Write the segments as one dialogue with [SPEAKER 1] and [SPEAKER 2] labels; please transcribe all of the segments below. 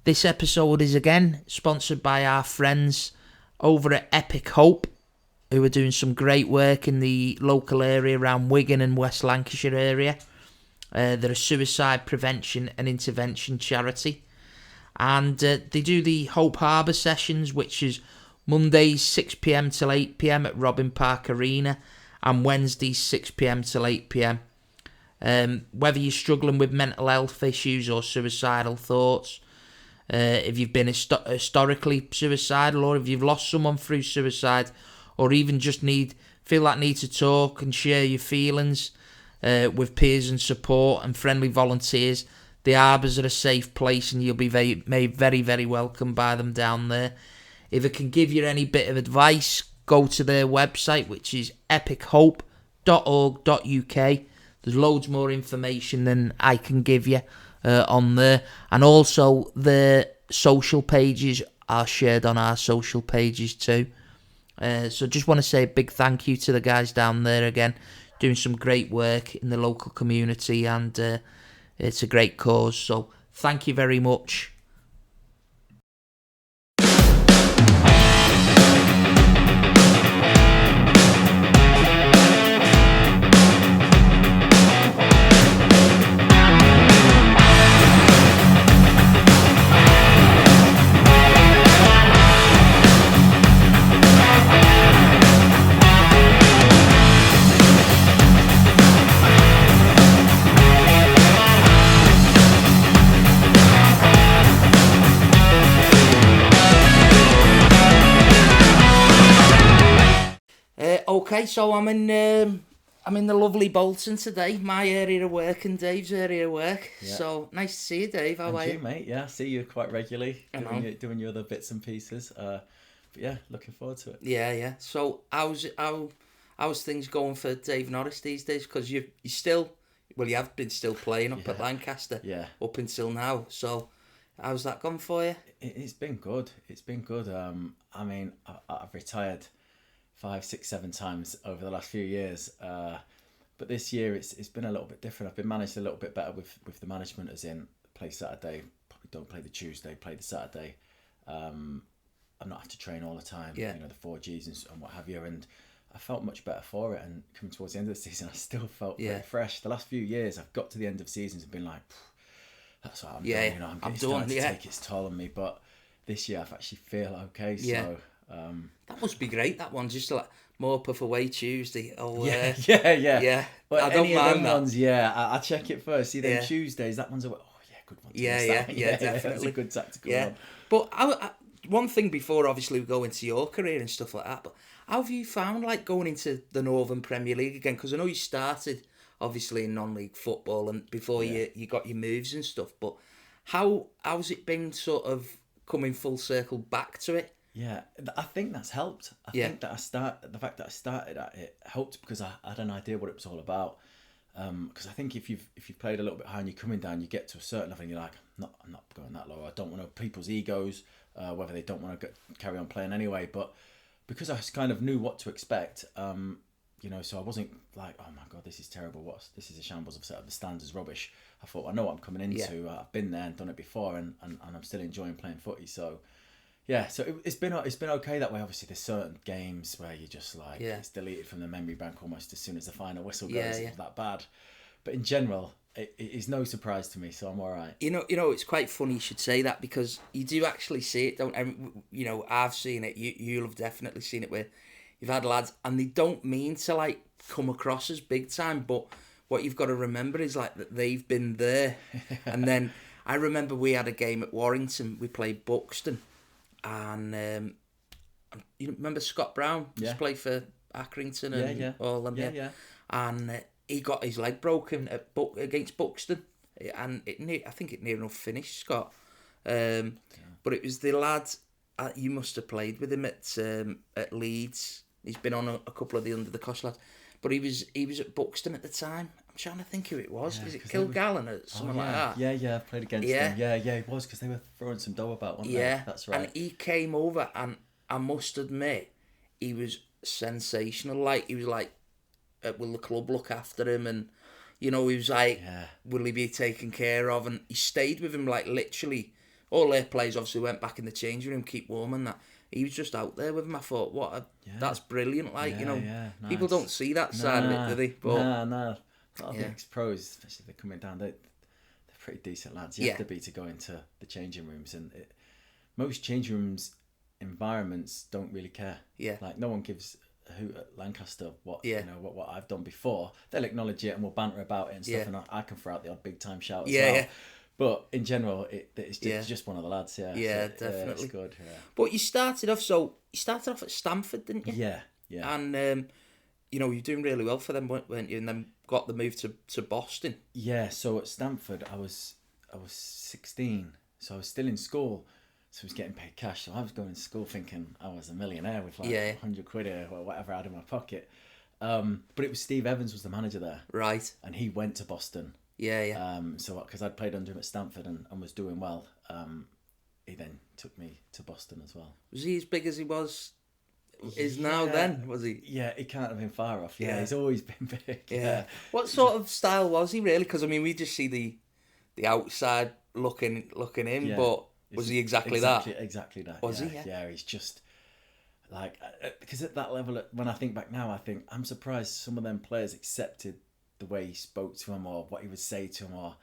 [SPEAKER 1] This episode is again sponsored by our friends over at Epic Hope, who are doing some great work in the local area around Wigan and West Lancashire area. They're a suicide prevention and intervention charity. And they do the Hope Harbour sessions, which is Mondays 6pm till 8pm at Robin Park Arena, and Wednesdays 6pm till 8pm. Whether you're struggling with mental health issues or suicidal thoughts, if you've been historically suicidal, or if you've lost someone through suicide, or even just feel that need to talk and share your feelings with peers and support and friendly volunteers, the Harbours are a safe place, and you'll be made very, very welcome by them down there. If it can give you any bit of advice, go to their website, which is epichope.org.uk. There's loads more information than I can give you on there. And also, the social pages are shared on our social pages too. So just want to say a big thank you to the guys down there again, doing some great work in the local community, and it's a great cause. So thank you very much. Okay, so I'm in the lovely Bolton today, my area of work and Dave's area of work. Yeah. So nice to see you, Dave. How are you?
[SPEAKER 2] Mate? Yeah, I see you quite regularly doing your other bits and pieces. But yeah, looking forward to it.
[SPEAKER 1] Yeah. So how's things going for David Norris these days? Because you have been still playing up at Lancaster.
[SPEAKER 2] Yeah.
[SPEAKER 1] Up until now. So how's that gone for you?
[SPEAKER 2] It's been good. I mean, I've retired 5, 6, 7 times over the last few years, but this year it's been a little bit different. I've been managed a little bit better with the management, as in play Saturday, probably don't play the Tuesday, play the Saturday. I'm not have to train all the time, the 4Gs and what have you, and I felt much better for it. And coming towards the end of the season, I still felt very fresh. The last few years, I've got to the end of seasons and been like, that's what I'm doing. I'm starting to take its toll on me. But this year, I actually feel okay. So.
[SPEAKER 1] That must be great. That one, just like Mope for away Tuesday.
[SPEAKER 2] Yeah. But
[SPEAKER 1] I don't mind that.
[SPEAKER 2] Ones, I check it first. See, then Tuesdays, that one's away. Oh yeah, good one.
[SPEAKER 1] Yeah, definitely.
[SPEAKER 2] That's a good tactical one.
[SPEAKER 1] But one thing before, obviously, we go into your career and stuff like that. But how have you found going into the Northern Premier League again? Because I know you started obviously in non-league football and before you got your moves and stuff. But how's it been sort of coming full circle back to it?
[SPEAKER 2] Yeah, I think that's helped. I think that the fact that I started at it helped because I had an idea what it was all about. Because I think if you've played a little bit high and you're coming down, you get to a certain level and you're like, I'm not going that low. I don't want to people's egos, whether they don't want to carry on playing anyway. But because I kind of knew what to expect, so I wasn't like, oh my god, this is terrible. This is a shambles. I've set up the stands as rubbish. I thought I know what I'm coming into. Yeah. I've been there and done it before, and I'm still enjoying playing footy. So. Yeah, so it's been okay that way. Obviously, there's certain games where you just it's deleted from the memory bank almost as soon as the final whistle goes. It's that bad, but in general, it is no surprise to me. So I'm all right.
[SPEAKER 1] You know, it's quite funny you should say that because you do actually see it, don't? I've seen it. You'll have definitely seen it where you've had lads and they don't mean to come across as big time, but what you've got to remember is that they've been there. And then I remember we had a game at Warrington. We played Buxton. And you remember Scott Brown? Just played for Accrington and all them. Yeah. And he got his leg broken against Buxton, and I think it near enough finished, Scott. But it was the lad you must have played with him at Leeds. He's been on a couple of the under the cosh lads, but he was at Buxton at the time. I'm trying to think who it was. Is it Kilgallen or something like that?
[SPEAKER 2] Yeah, I played against them. Yeah, it was because they were throwing some dough about, weren't they? That's right.
[SPEAKER 1] And he came over, and I must admit, he was sensational. He was will the club look after him? And, he was will he be taken care of? And he stayed with him, literally all their players obviously went back in the changing room, keep warm and that. He was just out there with him. I thought, that's brilliant. Like,
[SPEAKER 2] nice.
[SPEAKER 1] People don't see that side of it, do they? But,
[SPEAKER 2] no. A lot of the ex-pros, especially if they're coming down, they're pretty decent lads. You have to be to go into the changing rooms. And most changing rooms environments don't really care.
[SPEAKER 1] Yeah.
[SPEAKER 2] Like, no one gives a hoot at Lancaster what I've done before. They'll acknowledge it and we'll banter about it and stuff. And I can throw out the odd big time shout as well. Yeah. But in general, it's just one of the lads, yeah.
[SPEAKER 1] Yeah,
[SPEAKER 2] so,
[SPEAKER 1] definitely.
[SPEAKER 2] It's good, yeah.
[SPEAKER 1] But you started off at Stamford, didn't you?
[SPEAKER 2] Yeah.
[SPEAKER 1] And, you're doing really well for them, weren't you? And then got the move to Boston.
[SPEAKER 2] Yeah, so at Stamford, I was 16, so I was still in school. So I was getting paid cash. So I was going to school thinking I was a millionaire with like 100 quid or whatever I had in my pocket. But it was Steve Evans was the manager there.
[SPEAKER 1] Right.
[SPEAKER 2] And he went to Boston.
[SPEAKER 1] Yeah.
[SPEAKER 2] So because I'd played under him at Stamford and was doing well, he then took me to Boston as well.
[SPEAKER 1] Was he as big as he is now then, was he?
[SPEAKER 2] Yeah, he can't have been far off. Yeah, he's always been big.
[SPEAKER 1] Yeah. What sort of style was he really? Because, I mean, we just see the outside looking in, but was he exactly that?
[SPEAKER 2] Exactly that.
[SPEAKER 1] Was he?
[SPEAKER 2] Yeah, he's just like, because at that level, when I think back now, I think I'm surprised some of them players accepted the way he spoke to him or what he would say to him or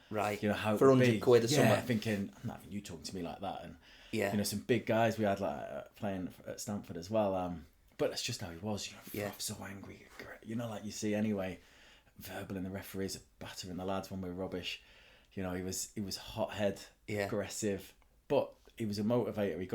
[SPEAKER 2] how
[SPEAKER 1] for 100 quid or something.
[SPEAKER 2] Thinking I'm not having you talking to me like that. And some big guys we had like playing at Stamford as well. But that's just how he was. So angry. Like you see anyway, verbal in the referees, battering the lads when we were rubbish. He was hothead, aggressive, but he was a motivator. He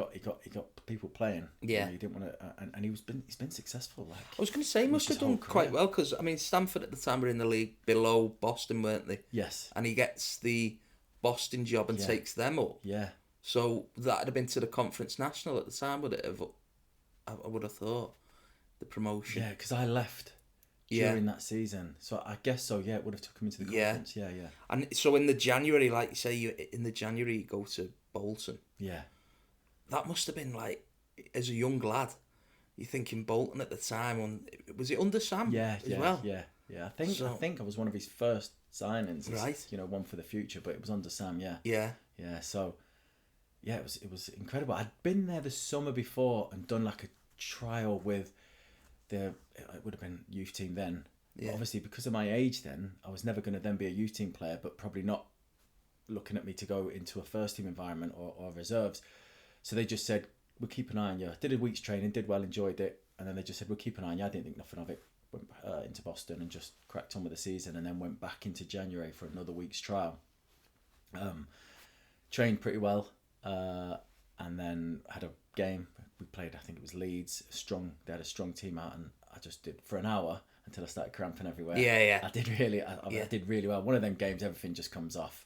[SPEAKER 2] got people playing.
[SPEAKER 1] Yeah,
[SPEAKER 2] he didn't want to, and he's been successful. Like
[SPEAKER 1] I was going to say, he must have done quite well because I mean Stamford at the time were in the league below Boston, weren't they?
[SPEAKER 2] Yes.
[SPEAKER 1] And he gets the Boston job and takes them up.
[SPEAKER 2] Yeah.
[SPEAKER 1] So that'd have been to the Conference National at the time, would it have? I would have thought the promotion.
[SPEAKER 2] Yeah, because I left during that season, so I guess so. Yeah, it would have took him into the conference. Yeah.
[SPEAKER 1] And so in the January, like you say, you go to Bolton.
[SPEAKER 2] Yeah.
[SPEAKER 1] That must have been like, as a young lad, you're thinking Bolton at the time. Was it under Sam? As well?
[SPEAKER 2] Yeah. I think I was one of his first signings.
[SPEAKER 1] Right.
[SPEAKER 2] One for the future, but it was under Sam. Yeah.
[SPEAKER 1] Yeah.
[SPEAKER 2] So, yeah, it was incredible. I'd been there the summer before and done like a trial with it would have been youth team then. Yeah. Obviously, because of my age then, I was never going to then be a youth team player, but probably not looking at me to go into a first team environment or reserves. So they just said, we'll keep an eye on you. Did a week's training, did well, enjoyed it. And then they just said, we'll keep an eye on you. I didn't think nothing of it. Went into Boston and just cracked on with the season and then went back into January for another week's trial. Trained pretty well and then had a game. We played, I think it was Leeds. They had a strong team out and I just did for an hour until I started cramping everywhere.
[SPEAKER 1] Yeah.
[SPEAKER 2] I did really well. One of them games, everything just comes off.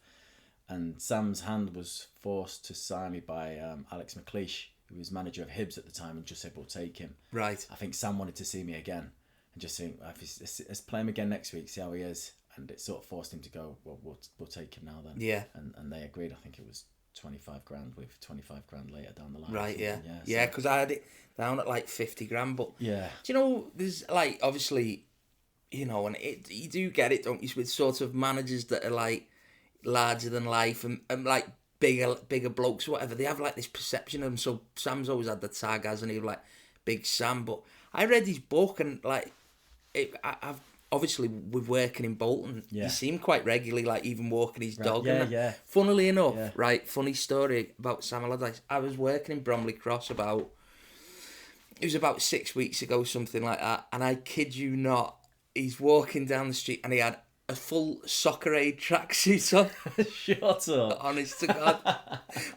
[SPEAKER 2] And Sam's hand was forced to sign me by Alex McLeish, who was manager of Hibs at the time, and just said, we'll take him.
[SPEAKER 1] Right.
[SPEAKER 2] I think Sam wanted to see me again and just think, let's play him again next week, see how he is. And it sort of forced him to go, well, we'll take him now then.
[SPEAKER 1] Yeah.
[SPEAKER 2] And they agreed. I think it was 25 grand with 25 grand later down the line.
[SPEAKER 1] Right, yeah. Because I had it down at like 50 grand. But
[SPEAKER 2] yeah.
[SPEAKER 1] Do you know, there's like, obviously, and you do get it, don't you, with sort of managers that are like larger than life and like bigger blokes or whatever. They have like this perception of them. So Sam's always had the tag, hasn't he, like Big Sam. But I read his book and like, I've obviously with working in Bolton, he seemed quite regularly, like even walking his dog.
[SPEAKER 2] Yeah.
[SPEAKER 1] Funnily enough, right, funny story about Sam Allardyce. I was working in Bromley Cross about 6 weeks ago, something like that, and I kid you not, he's walking down the street and he had a full Soccer Aid tracksuit on.
[SPEAKER 2] Shut up.
[SPEAKER 1] Honest to God.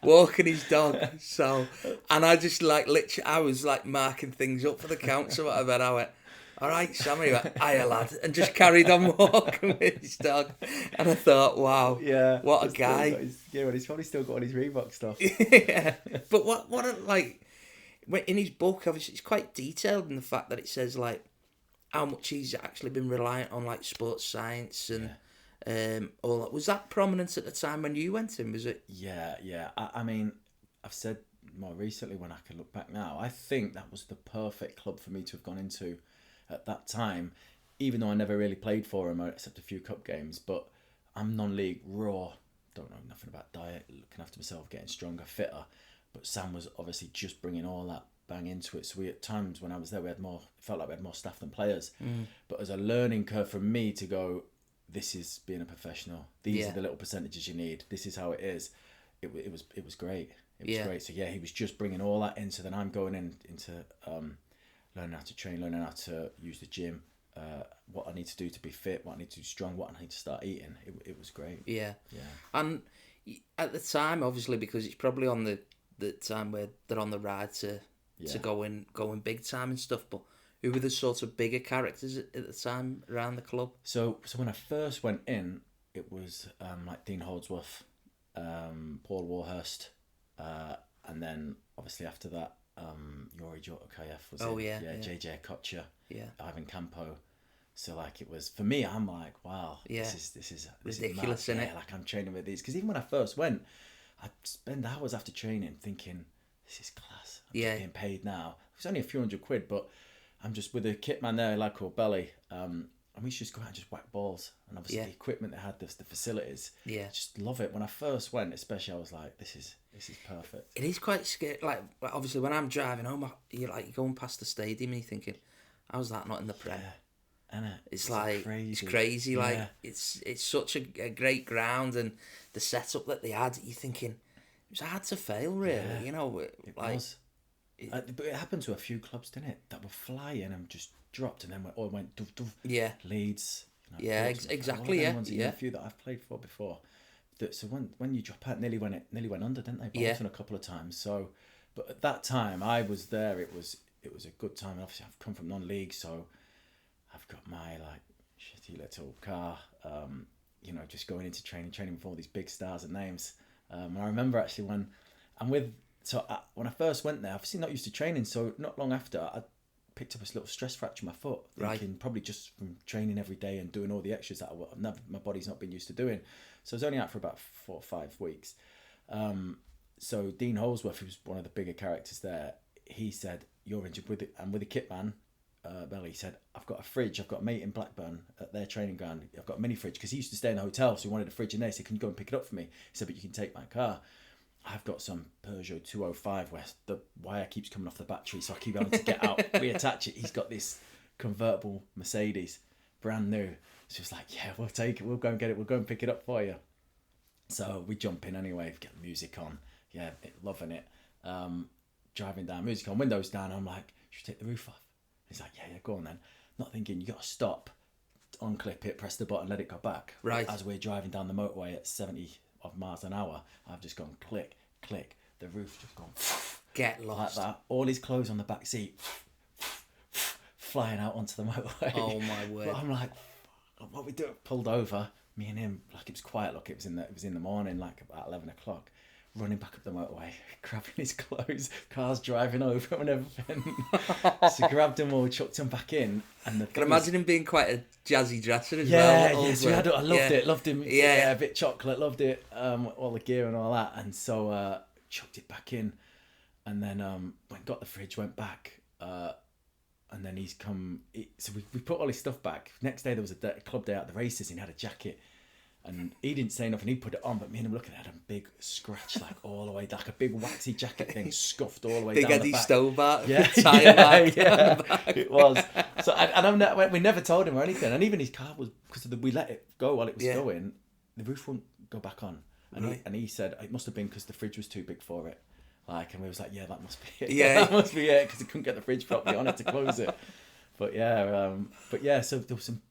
[SPEAKER 1] Walking his dog. So, and I just like literally, I was like marking things up for the counts or whatever, and I went, all right, Sammy, hiya lad, and just carried on walking with his dog. And I thought, wow, what a guy.
[SPEAKER 2] He's probably still got all his Reebok stuff.
[SPEAKER 1] Yeah, but what like, in his book, obviously, it's quite detailed in the fact that it says like how much he's actually been reliant on like sports science and all that. Was that prominent at the time when you went in? Was it?
[SPEAKER 2] Yeah. I mean, I've said more recently when I can look back now, I think that was the perfect club for me to have gone into at that time, even though I never really played for him except a few cup games. But I'm non-league, raw, don't know nothing about diet, looking after myself, getting stronger, fitter. But Sam was obviously just bringing all that bang into it. So we, at times when I was there, it felt like we had more staff than players. But as a learning curve for me to go, this is being a professional. These are the little percentages you need. This is how it is. It was great. It was great. So yeah, he was just bringing all that in. So then I'm going into learning how to train, learning how to use the gym, what I need to do to be fit, what I need to do strong, what I need to start eating. It was great.
[SPEAKER 1] Yeah. And at the time, obviously, because it's probably on the time where they're on the ride to going big time and stuff. But who were the sort of bigger characters at the time around the club?
[SPEAKER 2] So when I first went in, it was like Dean Holdsworth, Paul Warhurst, and then obviously after that, Yori Jotokayev was JJ Kocher, Ivan Campo. So like it was for me, I'm like, wow, this is
[SPEAKER 1] ridiculous, isn't it?
[SPEAKER 2] Like I'm training with these, because even when I first went, I'd spend hours after training thinking, this is class. I'm just being paid now. It was only a few £100, but I'm just with a kit man there, a lad called Belly, and we used to just go out and just whack balls. And obviously the equipment they had, the facilities, just love it. When I first went, especially, I was like, this is perfect.
[SPEAKER 1] It is quite scary. Like obviously, when I'm driving home, you're going past the stadium and you're thinking, how's that not in the Prem?
[SPEAKER 2] Isn't it?
[SPEAKER 1] It's like crazy. It's crazy. Yeah. Like it's such a great ground, and the setup that they had. You're thinking it was hard to fail, really.
[SPEAKER 2] Yeah,
[SPEAKER 1] you know,
[SPEAKER 2] it was. But it happened to a few clubs, didn't it? That were flying and just dropped, and then went doof doof.
[SPEAKER 1] Yeah.
[SPEAKER 2] Leeds.
[SPEAKER 1] Exactly.
[SPEAKER 2] A few that I've played for before. So when you drop out, nearly went under, didn't they? Bolton a couple of times. So, but at that time I was there. It was a good time. Obviously, I've come from non-league, so I've got my like shitty little car. Just going into training with all these big stars and names. And I remember actually when I first went there, obviously not used to training. So not long after, I picked up a little stress fracture in my foot, thinking probably just from training every day and doing all the extras that my body's not been used to doing. So I was only out for about 4 or 5 weeks. So Dean Holdsworth, who was one of the bigger characters there, he said, "You're injured with it," and with the kit man, Belly said, "I've got a fridge. I've got a mate in Blackburn at their training ground. I've got a mini fridge," because he used to stay in a hotel, so he wanted a fridge in there. He said, "Can you go and pick it up for me?" He said, "But you can take my car. I've got some Peugeot 205 where the wire keeps coming off the battery, so I keep having to get out, reattach it. He's got this convertible Mercedes, brand new." So it's like, "Yeah, we'll take it. We'll go and get it. We'll go and pick it up for you." So we jump in anyway, get the music on. Yeah, loving it. Driving down, music on, windows down. I'm like, "Should we take the roof off?" He's like, yeah, go on then. Not thinking, you got to stop, unclip it, press the button, let it go back.
[SPEAKER 1] Right.
[SPEAKER 2] As we're driving down the motorway at 70 miles an hour, I've just gone click, click. The roof's just gone
[SPEAKER 1] get lost.
[SPEAKER 2] Like that. All his clothes on the back seat flying out onto the motorway.
[SPEAKER 1] Oh my word.
[SPEAKER 2] But I'm like, what we do? Pulled over, me and him, like it was quiet, look, it was in the morning, like about 11 o'clock. Running back up the motorway, grabbing his clothes, cars driving over him and everything. So grabbed them all, chucked them back in. And I can
[SPEAKER 1] imagine him being quite a jazzy dresser as well.
[SPEAKER 2] Yes, I loved it, loved him. Yeah, a bit chocolate, loved it, all the gear and all that. And so chucked it back in. And then got the fridge, went back. And then he's come, so we put all his stuff back. Next day there was a club day at the races and he had a jacket. And he didn't say nothing, he put it on, but me and him looking at it, had a big scratch, like all the way, like a big waxy jacket thing, scuffed all the way down the back. Big Eddie
[SPEAKER 1] Stobart,
[SPEAKER 2] It was. So, and we never told him or anything. And even his car was, because we let it go while it was going, the roof wouldn't go back on. And he said it must have been because the fridge was too big for it. And we was like, yeah, that must be it.
[SPEAKER 1] Yeah.
[SPEAKER 2] That must be it, because he couldn't get the fridge properly on it to close it. But so there was some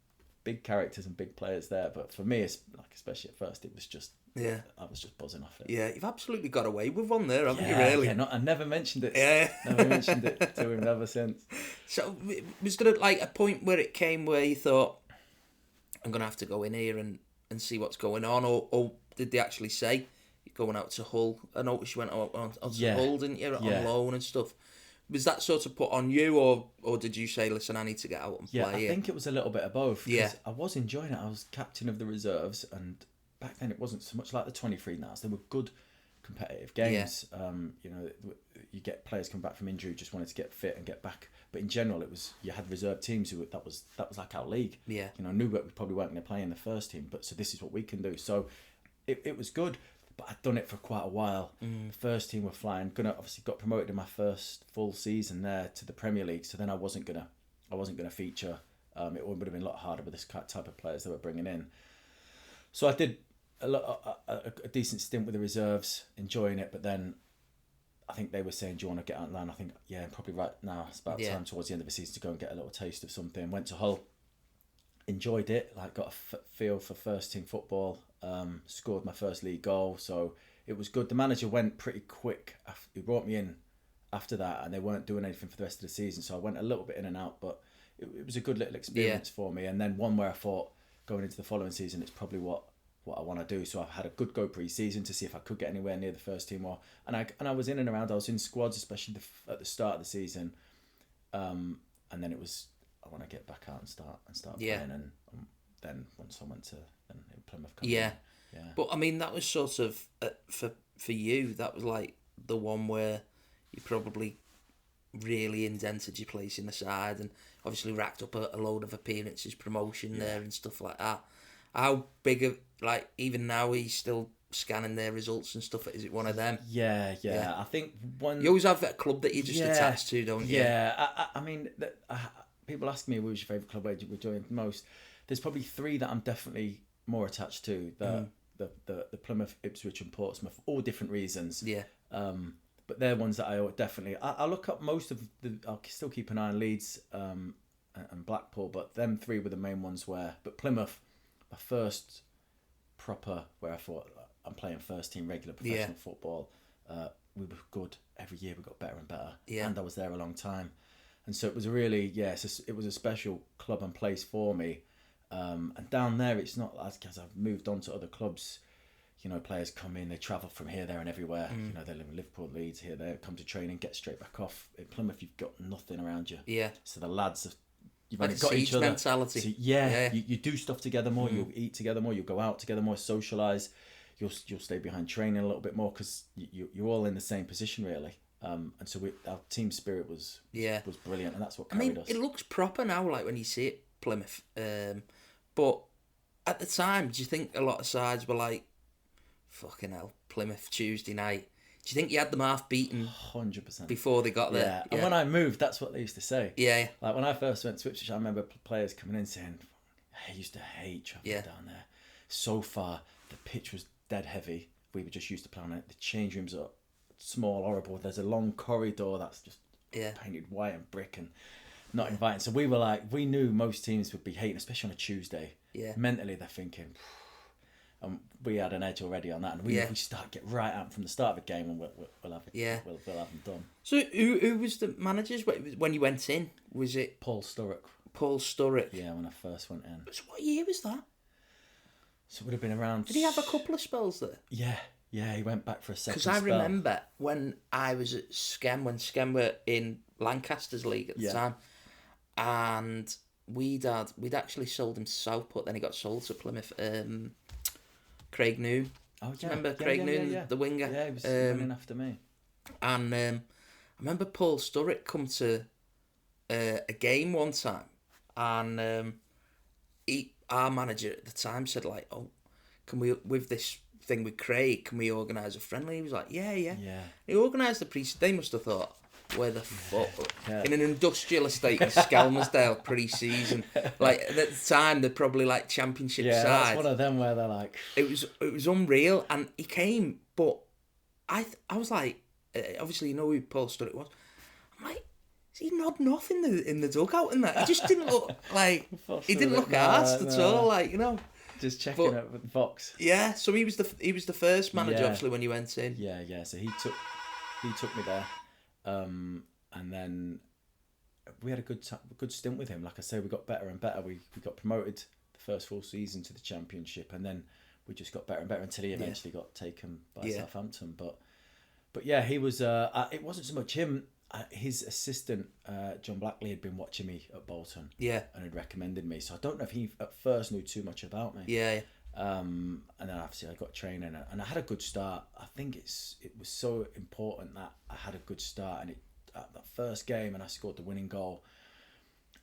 [SPEAKER 2] big characters and big players there, but for me, it's like, especially at first, it was just I was just buzzing off it.
[SPEAKER 1] Yeah, you've absolutely got away with one there, haven't you? Really?
[SPEAKER 2] Yeah, I never mentioned it.
[SPEAKER 1] Yeah,
[SPEAKER 2] never mentioned it to him ever since.
[SPEAKER 1] So, was there like a point where it came where you thought, "I'm gonna have to go in here and see what's going on," or did they actually say you're going out to Hull? I noticed you went on to Hull, didn't you, on loan and stuff. Was that sort of put on you, or did you say, "Listen, I need to get out and play"?
[SPEAKER 2] Yeah, I think it was a little bit of both. Yeah, I was enjoying it. I was captain of the reserves, and back then it wasn't so much like the 23 now. They were good competitive games. Yeah. You get players come back from injury, just wanted to get fit and get back. But in general, it was, you had reserve teams that was like our league.
[SPEAKER 1] Yeah,
[SPEAKER 2] knew that we probably weren't going to play in the first team, but so this is what we can do. So it was good, but I'd done it for quite a while. The first team were flying. Obviously got promoted in my first full season there to the Premier League. So then I wasn't gonna feature. It would have been a lot harder with this type of players they were bringing in. So I did a decent stint with the reserves, enjoying it. But then I think they were saying, "Do you want to get out of line?" I think, yeah, probably right now. It's about time towards the end of the season to go and get a little taste of something. Went to Hull. Enjoyed it, like got a feel for first team football, scored my first league goal, so it was good. The manager went pretty quick. He brought me in after that, and they weren't doing anything for the rest of the season, so I went a little bit in and out, but it was a good little experience for me. And then one where I thought, going into the following season, it's probably what I want to do. So I've had a good go pre-season to see if I could get anywhere near the first team, and I was in and around. I was in squads, especially at the start of the season, and then it was, I want to get back out and start playing. And then once I went to Plymouth.
[SPEAKER 1] Yeah. But I mean, that was sort of for you. That was like the one where you probably really indented your place in the side, and obviously racked up a load of appearances, promotion there and stuff like that. How big of, like, even now he's still scanning their results and stuff? Is it one of them?
[SPEAKER 2] Yeah. I think one.
[SPEAKER 1] You always have that club that you just attached to, don't you?
[SPEAKER 2] Yeah. I mean. People ask me, who's your favourite club, where we're doing the most. There's probably three that I'm definitely more attached to. The Plymouth, Ipswich and Portsmouth, all different reasons.
[SPEAKER 1] Yeah.
[SPEAKER 2] But they're ones that I definitely... I look up most of the... I'll still keep an eye on Leeds and Blackpool, but them three were the main ones where... But Plymouth, my first proper, where I thought, I'm playing first team regular professional football. We were good. Every year we got better and better. Yeah. And I was there a long time. And so it was really, it was a special club and place for me. And down there, it's not as I've moved on to other clubs. You know, players come in, they travel from here, there, and everywhere. You know, they live in Liverpool, Leeds, here, there, come to training, get straight back off. In Plymouth, you've got nothing around you. Yeah. So the lads, you've only got each other.
[SPEAKER 1] Mentality.
[SPEAKER 2] So, you do stuff together more. You'll eat together more. You'll go out together more. Socialise. You'll stay behind training a little bit more because you're all in the same position really. And so our team spirit was brilliant, and that's what carried us.
[SPEAKER 1] It looks proper now, like when you see it, Plymouth. But at the time, do you think a lot of sides were like, fucking hell, Plymouth Tuesday night? Do you think you had them half beaten
[SPEAKER 2] 100%
[SPEAKER 1] before they got there?
[SPEAKER 2] Yeah, and when I moved, that's what they used to say.
[SPEAKER 1] Yeah.
[SPEAKER 2] Like when I first went to Ipswich, I remember players coming in saying, I used to hate travelling down there. So far, the pitch was dead heavy. We were just used to playing it. The change rooms are small, horrible. There's a long corridor that's just painted white and brick and not inviting. So we were like, we knew most teams would be hating, especially on a Tuesday. Yeah. Mentally, they're thinking, and we had an edge already on that. And we get right out from the start of the game, and we'll have it. We'll have them done.
[SPEAKER 1] So who was the managers when you went in? Was it
[SPEAKER 2] Paul Sturrock?
[SPEAKER 1] Paul Sturrock.
[SPEAKER 2] Yeah, when I first went in.
[SPEAKER 1] So what year was that?
[SPEAKER 2] So it would have been around.
[SPEAKER 1] Did he have a couple of spells there?
[SPEAKER 2] Yeah, he went back for a second spell.
[SPEAKER 1] Because I remember when I was at Skem, when Skem were in Lancaster's league at the time, and we'd actually sold him to Southport, then he got sold to Plymouth. Craig Noon.
[SPEAKER 2] Oh, yeah.
[SPEAKER 1] Do you remember Craig Noon, the winger?
[SPEAKER 2] Yeah, he was running after me.
[SPEAKER 1] And I remember Paul Sturrock come to a game one time, and our manager at the time said, like, oh, can we, with this thing with Craig, can we organise a friendly? He was like, yeah. He organised the they must have thought, where the fuck? In an industrial estate in Skelmersdale pre-season. Like, at the time, they're probably like championship side.
[SPEAKER 2] Yeah, that's one of them where they're like...
[SPEAKER 1] It was unreal, and he came, but I was like, obviously you know who Paul Sturrock was. I'm like, is he nodding off in the dugout and that? He just didn't look like... he didn't look arsed at all, like, you know...
[SPEAKER 2] Just checking up with Fox.
[SPEAKER 1] Yeah, so he was the first manager obviously when you went in.
[SPEAKER 2] Yeah. So he took me there, and then we had a good stint with him. Like I say, we got better and better. We got promoted the first full season to the Championship, and then we just got better and better until he eventually got taken by Southampton. But yeah, he was. It wasn't so much him. His assistant, John Blackley, had been watching me at Bolton. Yeah. And had recommended me. So I don't know if he at first knew too much about me. Yeah. And then obviously I got training and I had a good start. I think it was so important that I had a good start. And that first game, and I scored the winning goal.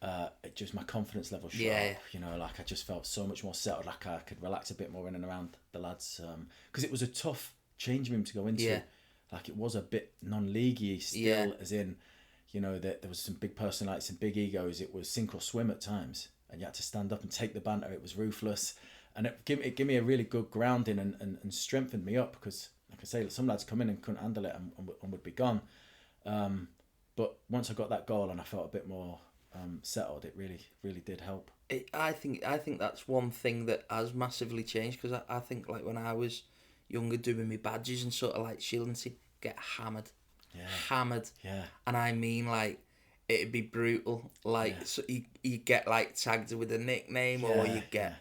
[SPEAKER 2] it just my confidence level shot up. You know, like I just felt so much more settled. Like I could relax a bit more in and around the lads, because it was a tough changing room to go into. Like it was a bit non-leaguey still, as in, you know, that there was some big personalities and big egos. It was sink or swim at times, and you had to stand up and take the banter. It was ruthless, and it gave me a really good grounding and strengthened me up, because, like I say, some lads come in and couldn't handle it and would be gone. But once I got that goal and I felt a bit more settled, it really did help.
[SPEAKER 1] I think that's one thing that has massively changed, because I think like when I was younger doing my badges and sort of like shielding, to get hammered. And I mean, like, it'd be brutal, like, so you get like tagged with a nickname, or you get,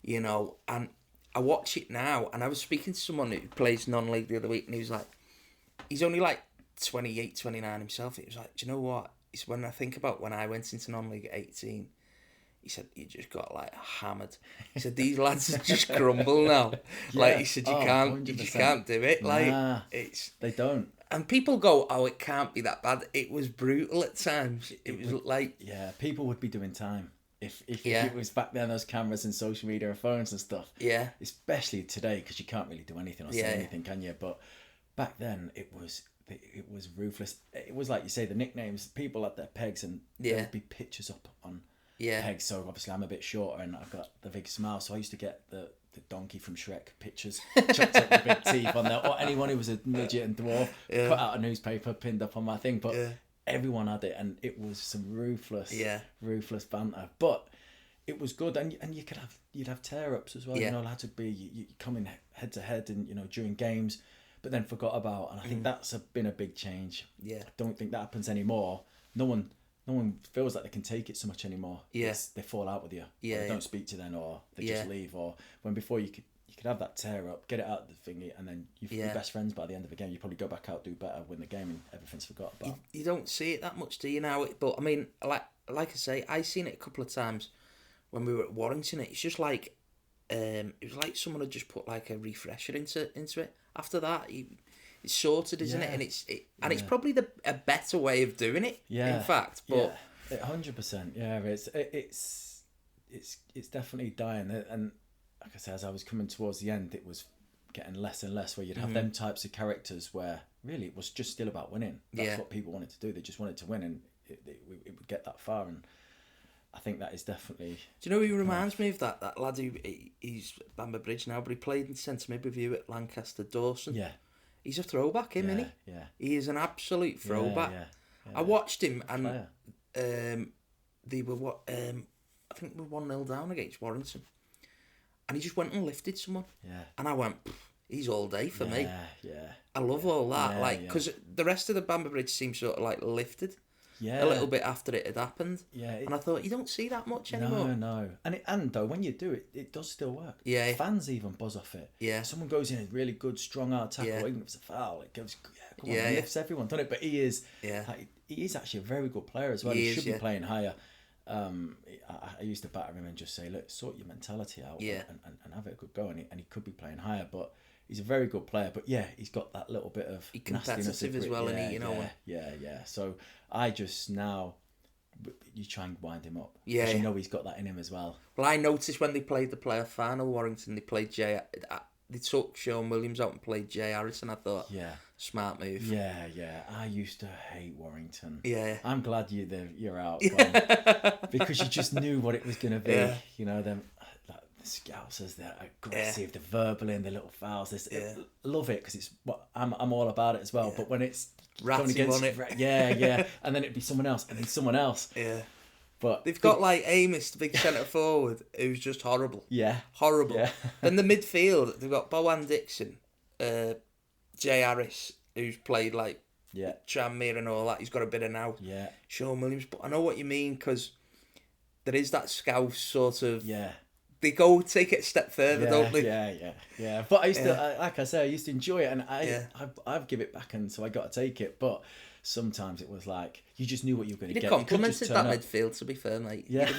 [SPEAKER 1] you know. And I watch it now, and I was speaking to someone who plays non-league the other week, and he was like, he's only like 28, 29 himself. He was like, do you know what, it's when I think about when I went into non-league at 18, he said, you just got like hammered. He said, these lads just crumble now. Like, he said, you just can't do it. Like,
[SPEAKER 2] they don't.
[SPEAKER 1] And people go, oh, it can't be that bad. It was brutal at times. It was like...
[SPEAKER 2] Yeah, people would be doing time. If it was back then, those cameras and social media and phones and stuff.
[SPEAKER 1] Yeah.
[SPEAKER 2] Especially today, because you can't really do anything or say anything, can you? But back then, it was ruthless. It was like you say, the nicknames, people had their pegs, and there'd be pictures up on pegs. So obviously I'm a bit shorter and I've got the big smile. So I used to get the donkey from Shrek pictures chucked up with big teeth on there, or anyone who was a midget and dwarf, put out a newspaper pinned up on my thing. But everyone had it, and it was some ruthless banter. But it was good, and you'd have tear ups as well. You know, lads would be you coming head to head, and, you know, during games, but then forgot about. And I think that's been a big change. I don't think that happens anymore. No one feels like they can take it so much anymore. They fall out with you. They don't speak to them, or they just leave. Or when before you could have that tear up, get it out of the thingy, and then you're best friends by the end of the game. You probably go back out, do better, win the game, and everything's forgot about.
[SPEAKER 1] You don't see it that much, do you now? But I mean, like I say, I seen it a couple of times when we were at Warrington. It's just like it was like someone had just put like a refresher into it. After that, it's sorted, isn't it? And it's probably a better way of doing it. In fact, but
[SPEAKER 2] 100%. Yeah, it's definitely dying. And like I said, as I was coming towards the end, it was getting less and less. Where you'd have them types of characters where really it was just still about winning. That's what people wanted to do. They just wanted to win, and it would get that far. And I think that is definitely...
[SPEAKER 1] Do you know who reminds me of that lad who he's Bamber Bridge now, but he played in centre mid with you at Lancaster, Dawson.
[SPEAKER 2] Yeah.
[SPEAKER 1] He's a throwback, isn't he?
[SPEAKER 2] Yeah.
[SPEAKER 1] He is an absolute throwback. I watched him, and they were I think we were 1-0 down against Warrington, and he just went and lifted someone. Yeah. And I went, he's all day for me.
[SPEAKER 2] Yeah.
[SPEAKER 1] I love all that, because the rest of the Bamber Bridge seemed sort of like lifted. A little bit after it had happened. And I thought, you don't see that much anymore.
[SPEAKER 2] No. And though, when you do it, it does still work. Fans even buzz off it. Someone goes in a really good, strong hard tackle, even if it's a foul, it goes, it lifts everyone, doesn't it? But he is actually a very good player as well. He should be playing higher. I used to batter him and just say, look, sort your mentality out and have it a good go. And he could be playing higher, but he's a very good player. But he's got that little bit of
[SPEAKER 1] competitive as well, and
[SPEAKER 2] Yeah. So I just now, you try and wind him up. Because you know he's got that in him as well.
[SPEAKER 1] Well, I noticed when they played the playoff final, Warrington, they played they took Sean Williams out and played Jay Harrison. I thought, smart move.
[SPEAKER 2] Yeah. I used to hate Warrington.
[SPEAKER 1] Yeah.
[SPEAKER 2] I'm glad you're out. Because you just knew what it was going to be.
[SPEAKER 1] Yeah.
[SPEAKER 2] You know, them like the Scousers, they're aggressive, the verbally, the little fouls. Love it, because it's what I'm all about it as well. But when it's
[SPEAKER 1] Ratty
[SPEAKER 2] against
[SPEAKER 1] on
[SPEAKER 2] it, and then it'd be someone else, and then someone else.
[SPEAKER 1] Yeah.
[SPEAKER 2] But
[SPEAKER 1] they've got like Amos, the big centre forward, who's just horrible. Horrible.
[SPEAKER 2] Yeah.
[SPEAKER 1] Then the midfield, they've got Bowen Dixon, Jay Harris, who's played like Tranmere and all that. He's got a bit of now.
[SPEAKER 2] Yeah.
[SPEAKER 1] Sean Williams, but I know what you mean, because there is that Scouse sort of.
[SPEAKER 2] Yeah.
[SPEAKER 1] They go take it a step further, don't they?
[SPEAKER 2] Yeah. But I used to, like I say, I used to enjoy it, and I'd give it back, and so I got to take it, but. Sometimes it was like you just knew what you were going to get.
[SPEAKER 1] You complimented that midfield, to be fair, mate.
[SPEAKER 2] Yeah.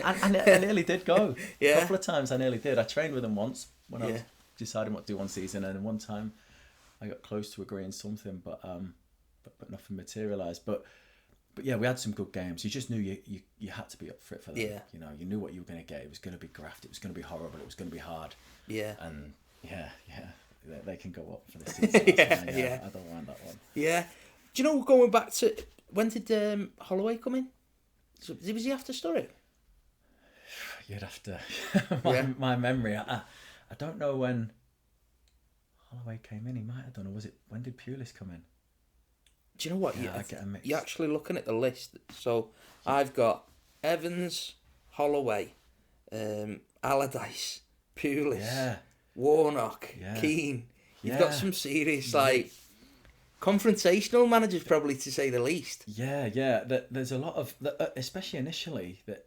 [SPEAKER 2] I nearly did go. A couple of times I nearly did. I trained with them once when I was deciding what to do one season, and one time I got close to agreeing something, but nothing materialised. But But yeah, we had some good games. You just knew you had to be up for it for them.
[SPEAKER 1] Yeah.
[SPEAKER 2] You know, you knew what you were going to get. It was going to be graft. It was going to be horrible. It was going to be hard.
[SPEAKER 1] Yeah.
[SPEAKER 2] And they can go up for this season.
[SPEAKER 1] Yeah.
[SPEAKER 2] I don't mind that one.
[SPEAKER 1] Yeah. Do you know, going back to, when did Holloway come in? So, was he after Sturrock?
[SPEAKER 2] You'd have to...
[SPEAKER 1] Yeah.
[SPEAKER 2] my memory, I don't know when Holloway came in. He might have done, or was it, when did Pulis come in?
[SPEAKER 1] Do you know what?
[SPEAKER 2] Yeah, I get a mix.
[SPEAKER 1] You're actually looking at the list. So I've got Evans, Holloway, Allardyce, Pulis, Warnock, Keane. You've got some serious, like, confrontational managers, probably, to say the least.
[SPEAKER 2] Yeah. There's a lot of, especially initially, that,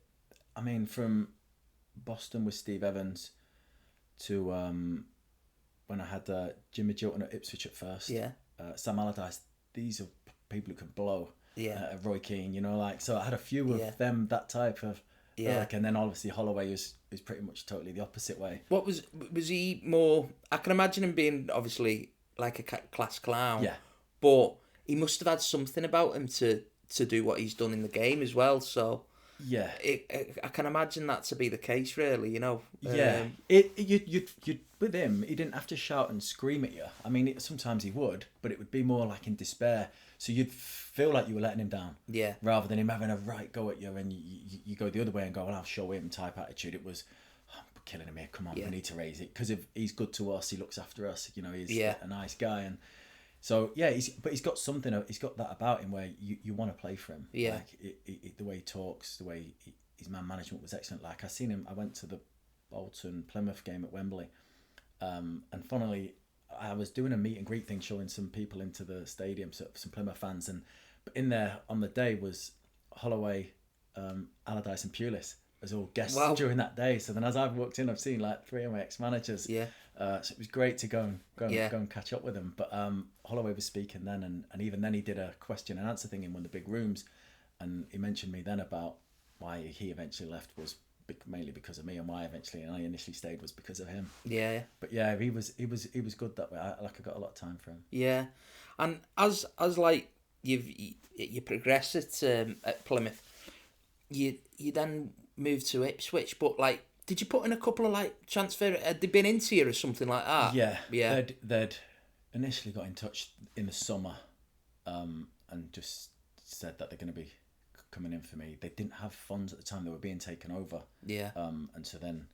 [SPEAKER 2] I mean, from Boston with Steve Evans to when I had Jimmy Jilton at Ipswich at first.
[SPEAKER 1] Yeah.
[SPEAKER 2] Sam Allardyce. These are people who can blow.
[SPEAKER 1] Yeah.
[SPEAKER 2] Roy Keane, you know, like, so I had a few of them, that type of like, and then obviously Holloway is pretty much totally the opposite way.
[SPEAKER 1] What was he more? I can imagine him being obviously like a class clown.
[SPEAKER 2] Yeah.
[SPEAKER 1] But he must have had something about him to do what he's done in the game as well. So
[SPEAKER 2] yeah,
[SPEAKER 1] I can imagine that to be the case, really. You know.
[SPEAKER 2] Yeah. You'd with him, he didn't have to shout and scream at you. I mean, sometimes he would, but it would be more like in despair. So you'd feel like you were letting him down. Yeah. Rather than him having a right go at you, and you go the other way and go, well, I'll show him type attitude. It was, we're killing him here. Come on, we need to raise it, because if he's good to us, he looks after us. You know, he's a nice guy, and so he's got something. He's got that about him where you want to play for him. Yeah. Like the way he talks, the way his man management was excellent. Like, I went to the Bolton Plymouth game at Wembley. And funnily, I was doing a meet and greet thing, showing some people into the stadium, so some Plymouth fans, but in there on the day was Holloway, Allardyce and Pulis as all guests during that day. So then as I've walked in, I've seen like 3 of my ex-managers. Yeah. So it was great to go and catch up with them. But Holloway was speaking then, and even then he did a question and answer thing in one of the big rooms, and he mentioned me then about why he eventually left was mainly because of me, and why I initially stayed was because of him. Yeah. But yeah, he was good that way. I got a lot of time for him.
[SPEAKER 1] Yeah, and as like you progress at Plymouth, you then moved to Ipswich. But like, did you put in a couple of like transfer? Had they been into you or something like that?
[SPEAKER 2] Yeah. They'd initially got in touch in the summer, and just said that they're going to be coming in for me. They didn't have funds at the time. They were being taken over. Yeah. And so then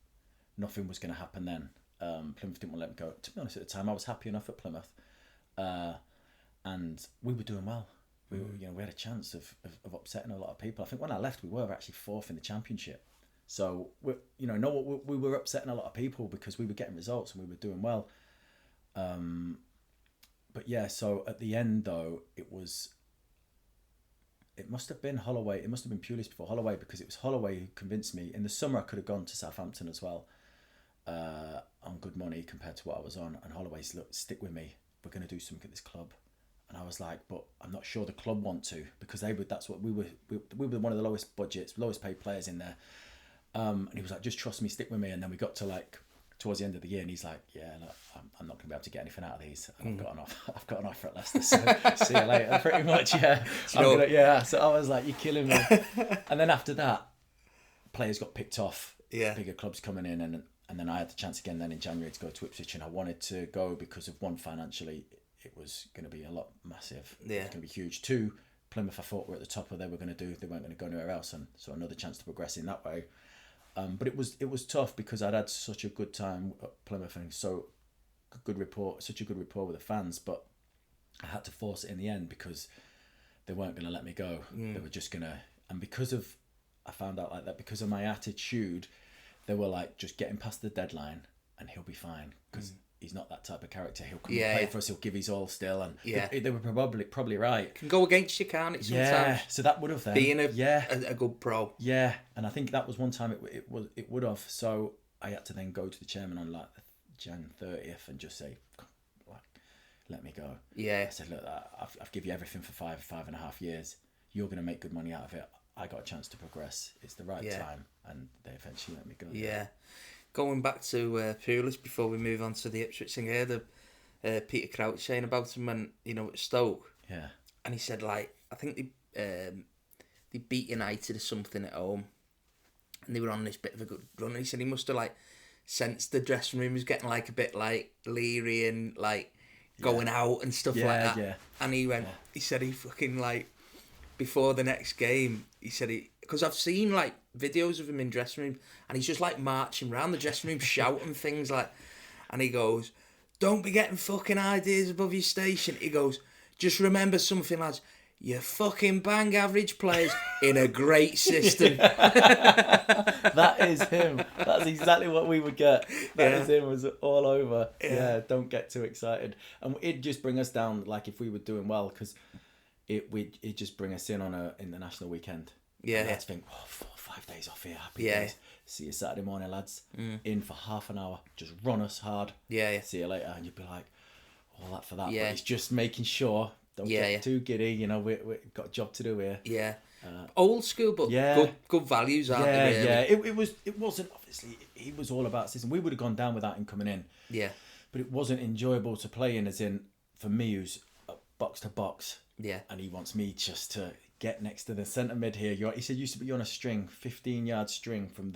[SPEAKER 2] nothing was going to happen then. Plymouth didn't want to let me go. To be honest, at the time, I was happy enough at Plymouth. And we were doing well. We had a chance of upsetting a lot of people. I think when I left, we were actually 4th in the Championship. So we were upsetting a lot of people because we were getting results and we were doing well. But yeah, so at the end though, it must have been Holloway. It must have been Pulis before Holloway, because it was Holloway who convinced me. In the summer, I could have gone to Southampton as well, on good money compared to what I was on. And Holloway's, look, stick with me. We're going to do something at this club. And I was like, but I'm not sure the club want to, because that's what we were one of the lowest budgets, lowest paid players in there. And he was like, just trust me, stick with me. And then we got to like towards the end of the year, and he's like, yeah, look, I'm not going to be able to get anything out of these. And I've got an offer at Leicester, so see you later. Pretty much, yeah. So I was like, you're killing me. And then after that, players got picked off. Yeah. Bigger clubs coming in, and then I had the chance again then in January to go to Ipswich, and I wanted to go because of, one, financially, it was going to be a lot massive. Yeah. It was going to be huge. 2, Plymouth, I thought, were at the top of what they were going to do. They weren't going to go anywhere else, and so another chance to progress in that way. But it was tough because I'd had such a good time at Plymouth and such a good rapport with the fans. But I had to force it in the end because they weren't going to let me go. They were just going to, and I found out like that because of my attitude, they were like, just get him past the deadline and he'll be fine, because he's not that type of character. He'll come and play for us. He'll give his all still, and they were probably right.
[SPEAKER 1] Can go against you, can't it? Sometimes.
[SPEAKER 2] Yeah, so that would have then
[SPEAKER 1] being a good pro.
[SPEAKER 2] Yeah, and I think that was one time it would have. So I had to then go to the chairman on like Jan 30th and just say, like, let me go. Yeah, I said, look, I've given you everything for 5.5 years. You're going to make good money out of it. I got a chance to progress. It's the right time, and they eventually let me go.
[SPEAKER 1] Yeah. Going back to Pulis before we move on to the Ipswich thing, I heard Peter Crouch saying about him when, at Stoke. Yeah. And he said, like, I think they beat United or something at home, and they were on this bit of a good run. And he said he must have like sensed the dressing room was getting like a bit like leery and like going out and stuff like that. Yeah. And he went. He said he fucking like before the next game. He said because I've seen like videos of him in dressing room, and he's just like marching around the dressing room shouting things like, and he goes, "Don't be getting fucking ideas above your station." He goes, "Just remember something, lads. You're fucking bang average players in a great system."
[SPEAKER 2] That is him. That's exactly what we would get. That is him. Was all over. Yeah. Don't get too excited, and it'd just bring us down. Like if we were doing well, because it'd just bring us in on a international weekend. Yeah. And I'd think, 4 or 5 days off here. Happy days. See you Saturday morning, lads. In for half an hour. Just run us hard. Yeah. See you later, and you'd be like, all that for that. Yeah. But it's just making sure. Don't get too giddy, you know. We've got a job to do here. Yeah,
[SPEAKER 1] old school, but good values, aren't they? Really?
[SPEAKER 2] Yeah. It wasn't obviously. He was all about system. We would have gone down without him coming in. Yeah, but it wasn't enjoyable to play in. As in, for me, who's box to box. Yeah, and he wants me just to get next to the centre mid here. He said used to be on a string, 15-yard string from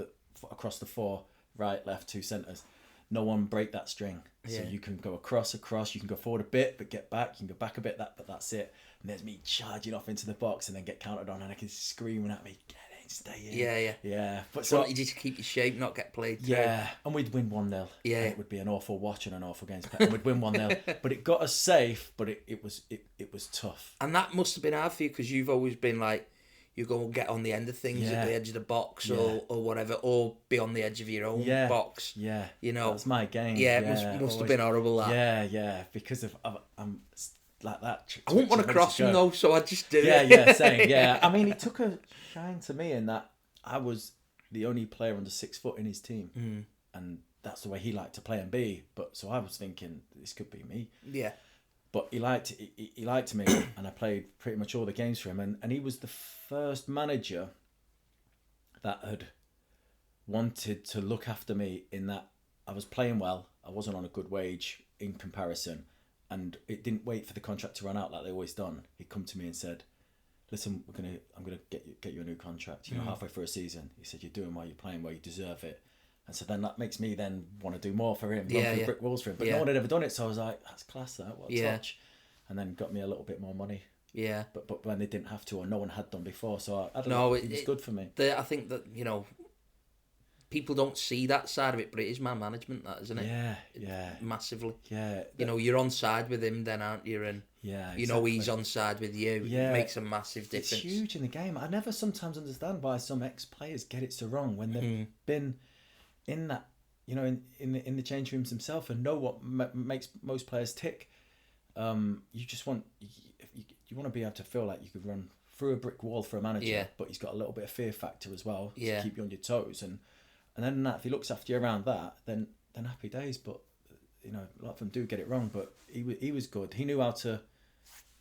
[SPEAKER 2] across the 4, right, left, 2 centres. No one break that string. So you can go across, you can go forward a bit, but get back, you can go back a bit, but that's it. And there's me charging off into the box and then get counted on, and I can screaming at me, get in, stay in. Yeah. But
[SPEAKER 1] so you just keep your shape, not get played through. Yeah,
[SPEAKER 2] and we'd win 1-0. Yeah. And it would be an awful watch and an awful game. And we'd win 1-0. But it got us safe, but it was tough.
[SPEAKER 1] And that must have been hard for you, because you've always been like, you go and get on the end of things at the edge of the box or whatever, or be on the edge of your own box. Yeah, you know,
[SPEAKER 2] that's my game.
[SPEAKER 1] Yeah, it must have been horrible. That.
[SPEAKER 2] Yeah, because I'm like that.
[SPEAKER 1] I wouldn't want to cross him though, so I just do it.
[SPEAKER 2] Yeah, same. Yeah, I mean, he took a shine to me in that I was the only player under 6 foot in his team, and that's the way he liked to play and be. But so I was thinking this could be me. Yeah. But he liked me, and I played pretty much all the games for him. And he was the first manager that had wanted to look after me, in that I was playing well. I wasn't on a good wage in comparison. And it didn't wait for the contract to run out like they always done. He'd come to me and said, "Listen, I'm gonna get you a new contract. You know, halfway through a season." He said, "You're doing well. You're playing well. You deserve it." And so then that makes me then want to do more for him, run through brick walls for him. But no one had ever done it, so I was like, "That's class, that. What a touch!" And then got me a little bit more money. Yeah. But when they didn't have to, or no one had done before, so I don't know. It was good for me.
[SPEAKER 1] I think that, you know, people don't see that side of it, but it is man management, that, isn't it? Yeah. Massively. Yeah. You know, you're on side with him then, aren't you? And you know he's on side with you. Yeah. It makes a massive difference.
[SPEAKER 2] It's huge in the game. I never sometimes understand why some ex-players get it so wrong when they've been in that, you know, in the change rooms themselves, and know what makes most players tick. You just want you want to be able to feel like you could run through a brick wall for a manager, but he's got a little bit of fear factor as well to keep you on your toes, and then if he looks after you around that, then happy days. But you know, a lot of them do get it wrong. But he was good. He knew how to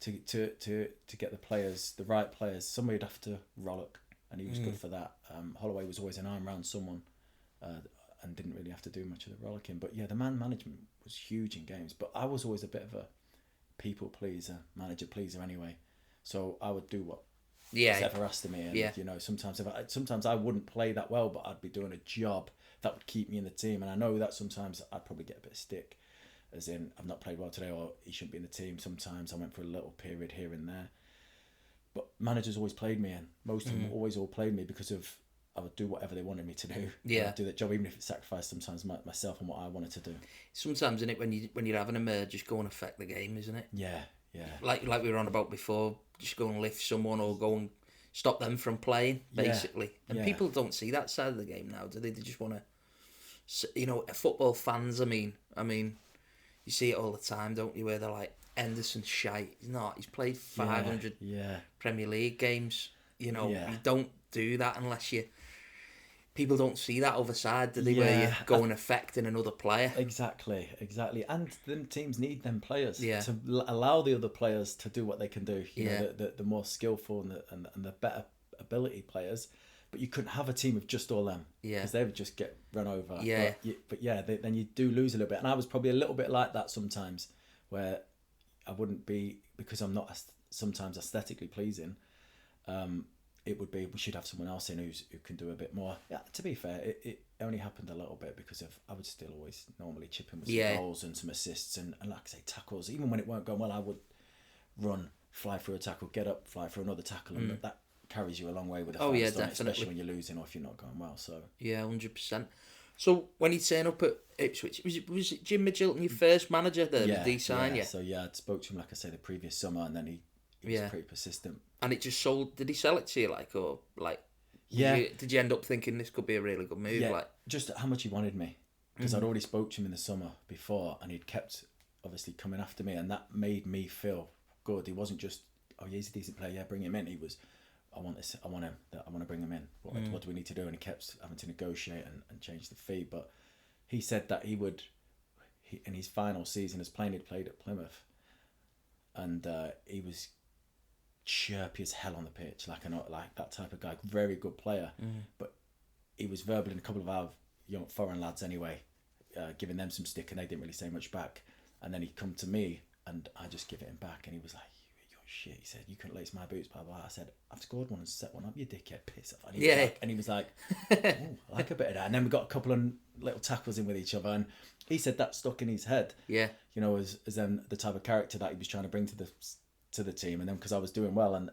[SPEAKER 2] get the players, the right players. Somebody'd have to rollock, and he was good for that. Holloway was always an arm around someone. And didn't really have to do much of the rollicking. But yeah, the man management was huge in games. But I was always a bit of a people pleaser, manager pleaser anyway. So I would do what was ever asked of me. And you know, sometimes I wouldn't play that well, but I'd be doing a job that would keep me in the team. And I know that sometimes I'd probably get a bit of stick, as in, I've not played well today, or he shouldn't be in the team. Sometimes I went for a little period here and there. But managers always played me in. Most of them always all played me because of, I would do whatever they wanted me to do. Yeah, I'd do that job, even if it sacrificed sometimes myself and what I wanted to do.
[SPEAKER 1] Sometimes, isn't it, when you're having a merge, just go and affect the game, isn't it?
[SPEAKER 2] Yeah.
[SPEAKER 1] Like we were on about before, just go and lift someone or go and stop them from playing, basically. And people don't see that side of the game now, do they? They just want to, you know, football fans. I mean, you see it all the time, don't you? Where they're like, Henderson's shite. He's not. He's played 500 Premier League games. You know, you don't do that unless you. People don't see that other side, do they? Where you go and affecting another player.
[SPEAKER 2] Exactly. And them teams need them players to allow the other players to do what they can do. You know, the more skillful and the better ability players. But you couldn't have a team of just all them, because they would just get run over. Then you do lose a little bit. And I was probably a little bit like that sometimes, where I wouldn't be, because I'm not sometimes aesthetically pleasing. it would be we should have someone else in who can do a bit more. Yeah, to be fair, it only happened a little bit because I would still always normally chip in with some goals and some assists and like I say, tackles. Even when it weren't going well, I would run, fly through a tackle, get up, fly through another tackle, and that carries you a long way with the fans,
[SPEAKER 1] definitely.
[SPEAKER 2] especially when you're losing or if you're not going well. So
[SPEAKER 1] 100%. So when you turn up at Ipswich, was it Jim Magilton your first manager there? Did he sign you?
[SPEAKER 2] So I spoke to him, like I say, the previous summer, and then he was pretty persistent.
[SPEAKER 1] And it just sold. Did he sell it to you, did you end up thinking this could be a really good move?
[SPEAKER 2] Yeah, just how much he wanted me, because I'd already spoke to him in the summer before, and he'd kept obviously coming after me, and that made me feel good. He wasn't just, oh yeah, he's a decent player, yeah, bring him in. He was, I want this, I want to bring him in. What do we need to do? And he kept having to negotiate and change the fee. But he said that he would, in his final season as playing, he'd played at Plymouth, and he was chirpy as hell on the pitch, like that type of guy, very good player. But he was verbal in a couple of our young foreign lads anyway, giving them some stick, and they didn't really say much back. And then he'd come to me, and I just give it him back, and he was like, "You're shit." He said, "You couldn't lace my boots, blah blah." I said, "I've scored one and set one up, you dickhead, piss off." And he was like, "Oh, I like a bit of that." And then we got a couple of little tackles in with each other, and he said that stuck in his head.
[SPEAKER 1] Yeah,
[SPEAKER 2] you know, as then the type of character that he was trying to bring to the team. And then because I was doing well, and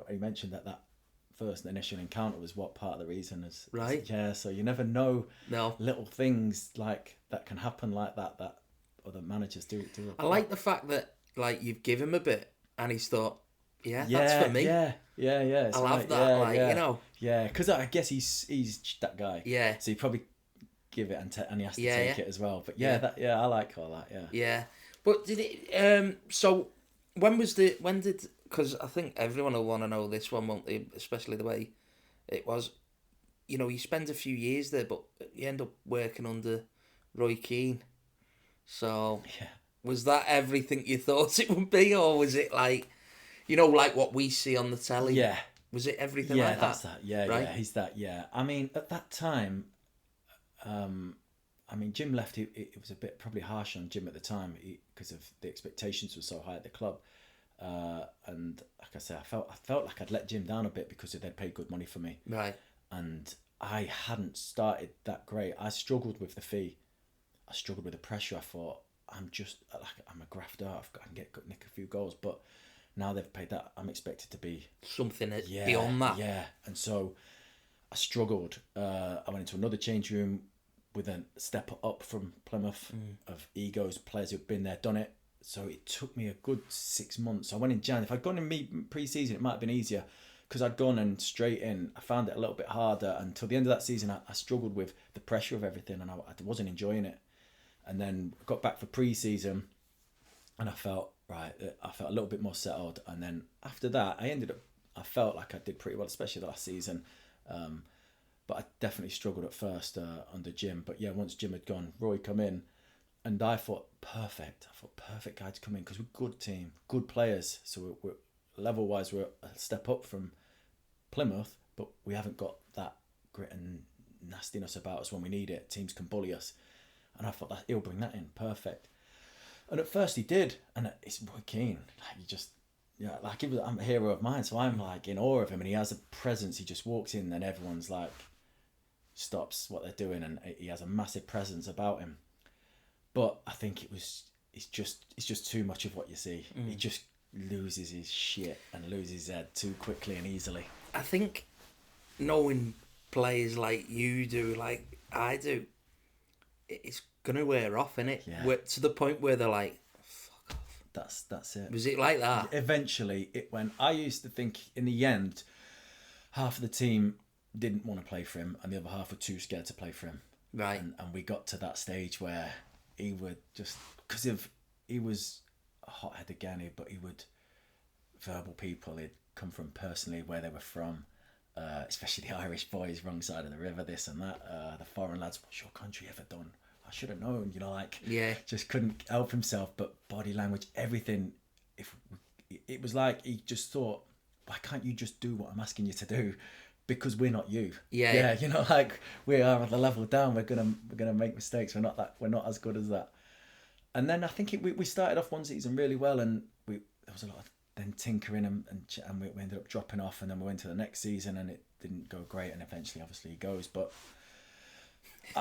[SPEAKER 2] he mentioned that first initial encounter was what part of the reason is.
[SPEAKER 1] Right.
[SPEAKER 2] Yeah, so you never know little things like that can happen like that other managers do.
[SPEAKER 1] I like the fact that like you've given him a bit and he's thought, that's for me.
[SPEAKER 2] Yeah.
[SPEAKER 1] I'll have that, you know.
[SPEAKER 2] Yeah, because I guess he's that guy.
[SPEAKER 1] Yeah.
[SPEAKER 2] So he probably give it and he has to take it as well. But I like all that. Yeah.
[SPEAKER 1] Yeah, but did it? So when did? Because I think everyone will want to know this one, won't they? Especially the way it was. You know, you spend a few years there, but you end up working under Roy Keane. So was that everything you thought it would be, or was it like, you know, like what we see on the telly?
[SPEAKER 2] Yeah.
[SPEAKER 1] Was it everything like that?
[SPEAKER 2] Yeah, that's that. Yeah,
[SPEAKER 1] right?
[SPEAKER 2] Yeah, he's that. Yeah. I mean, at that time, Jim left. It was a bit probably harsh on Jim at the time because of the expectations were so high at the club. And like I said, I felt like I'd let Jim down a bit because they'd paid good money for me.
[SPEAKER 1] Right.
[SPEAKER 2] And I hadn't started that great. I struggled with the fee. I struggled with the pressure. I thought, I'm a grafter. I can nick a few goals. But now they've paid that, I'm expected to be
[SPEAKER 1] something beyond that.
[SPEAKER 2] Yeah. And so I struggled. I went into another change room with a step up from Plymouth of egos, players who've been there, done it. So it took me a good 6 months. I went in Jan. If I'd gone in pre-season, it might have been easier because I'd gone and straight in. I found it a little bit harder. Until the end of that season, I struggled with the pressure of everything and I wasn't enjoying it. And then I got back for pre-season and I felt a little bit more settled. And then after that, I felt like I did pretty well, especially the last season. But I definitely struggled at first under Jim. But yeah, once Jim had gone, Roy come in. And I thought, perfect guy to come in because we're a good team, good players. So we're level-wise, we're a step up from Plymouth, but we haven't got that grit and nastiness about us when we need it. Teams can bully us. And I thought that he'll bring that in, perfect. And at first he did, and it's Roy Keane. I'm a hero of mine, so I'm like in awe of him, and he has a presence. He just walks in, and everyone's like stops what they're doing, and he has a massive presence about him. But I think it's just too much of what you see. He just loses his shit and loses his head too quickly and easily.
[SPEAKER 1] I think knowing players like you do, like I do, it's gonna wear off, innit?
[SPEAKER 2] Yeah.
[SPEAKER 1] To the point where they're like, fuck off.
[SPEAKER 2] That's it.
[SPEAKER 1] Was it like that?
[SPEAKER 2] Eventually, it went. I used to think in the end, half of the team didn't want to play for him, and the other half were too scared to play for him.
[SPEAKER 1] Right.
[SPEAKER 2] And we got to that stage where he would just, because he was a hothead again, but he would verbal people. He'd come from personally where they were from, especially the Irish boys, wrong side of the river, this and that. The foreign lads, what's your country ever done? I should have known, just couldn't help himself. But body language, everything. It was like he just thought, why can't you just do what I'm asking you to do? Because we're not you. Yeah. We are at the level down. We're gonna make mistakes. We're not as good as that. And then I think we started off one season really well, and there was a lot of then tinkering and we ended up dropping off, and then we went to the next season and it didn't go great, and eventually obviously he goes. But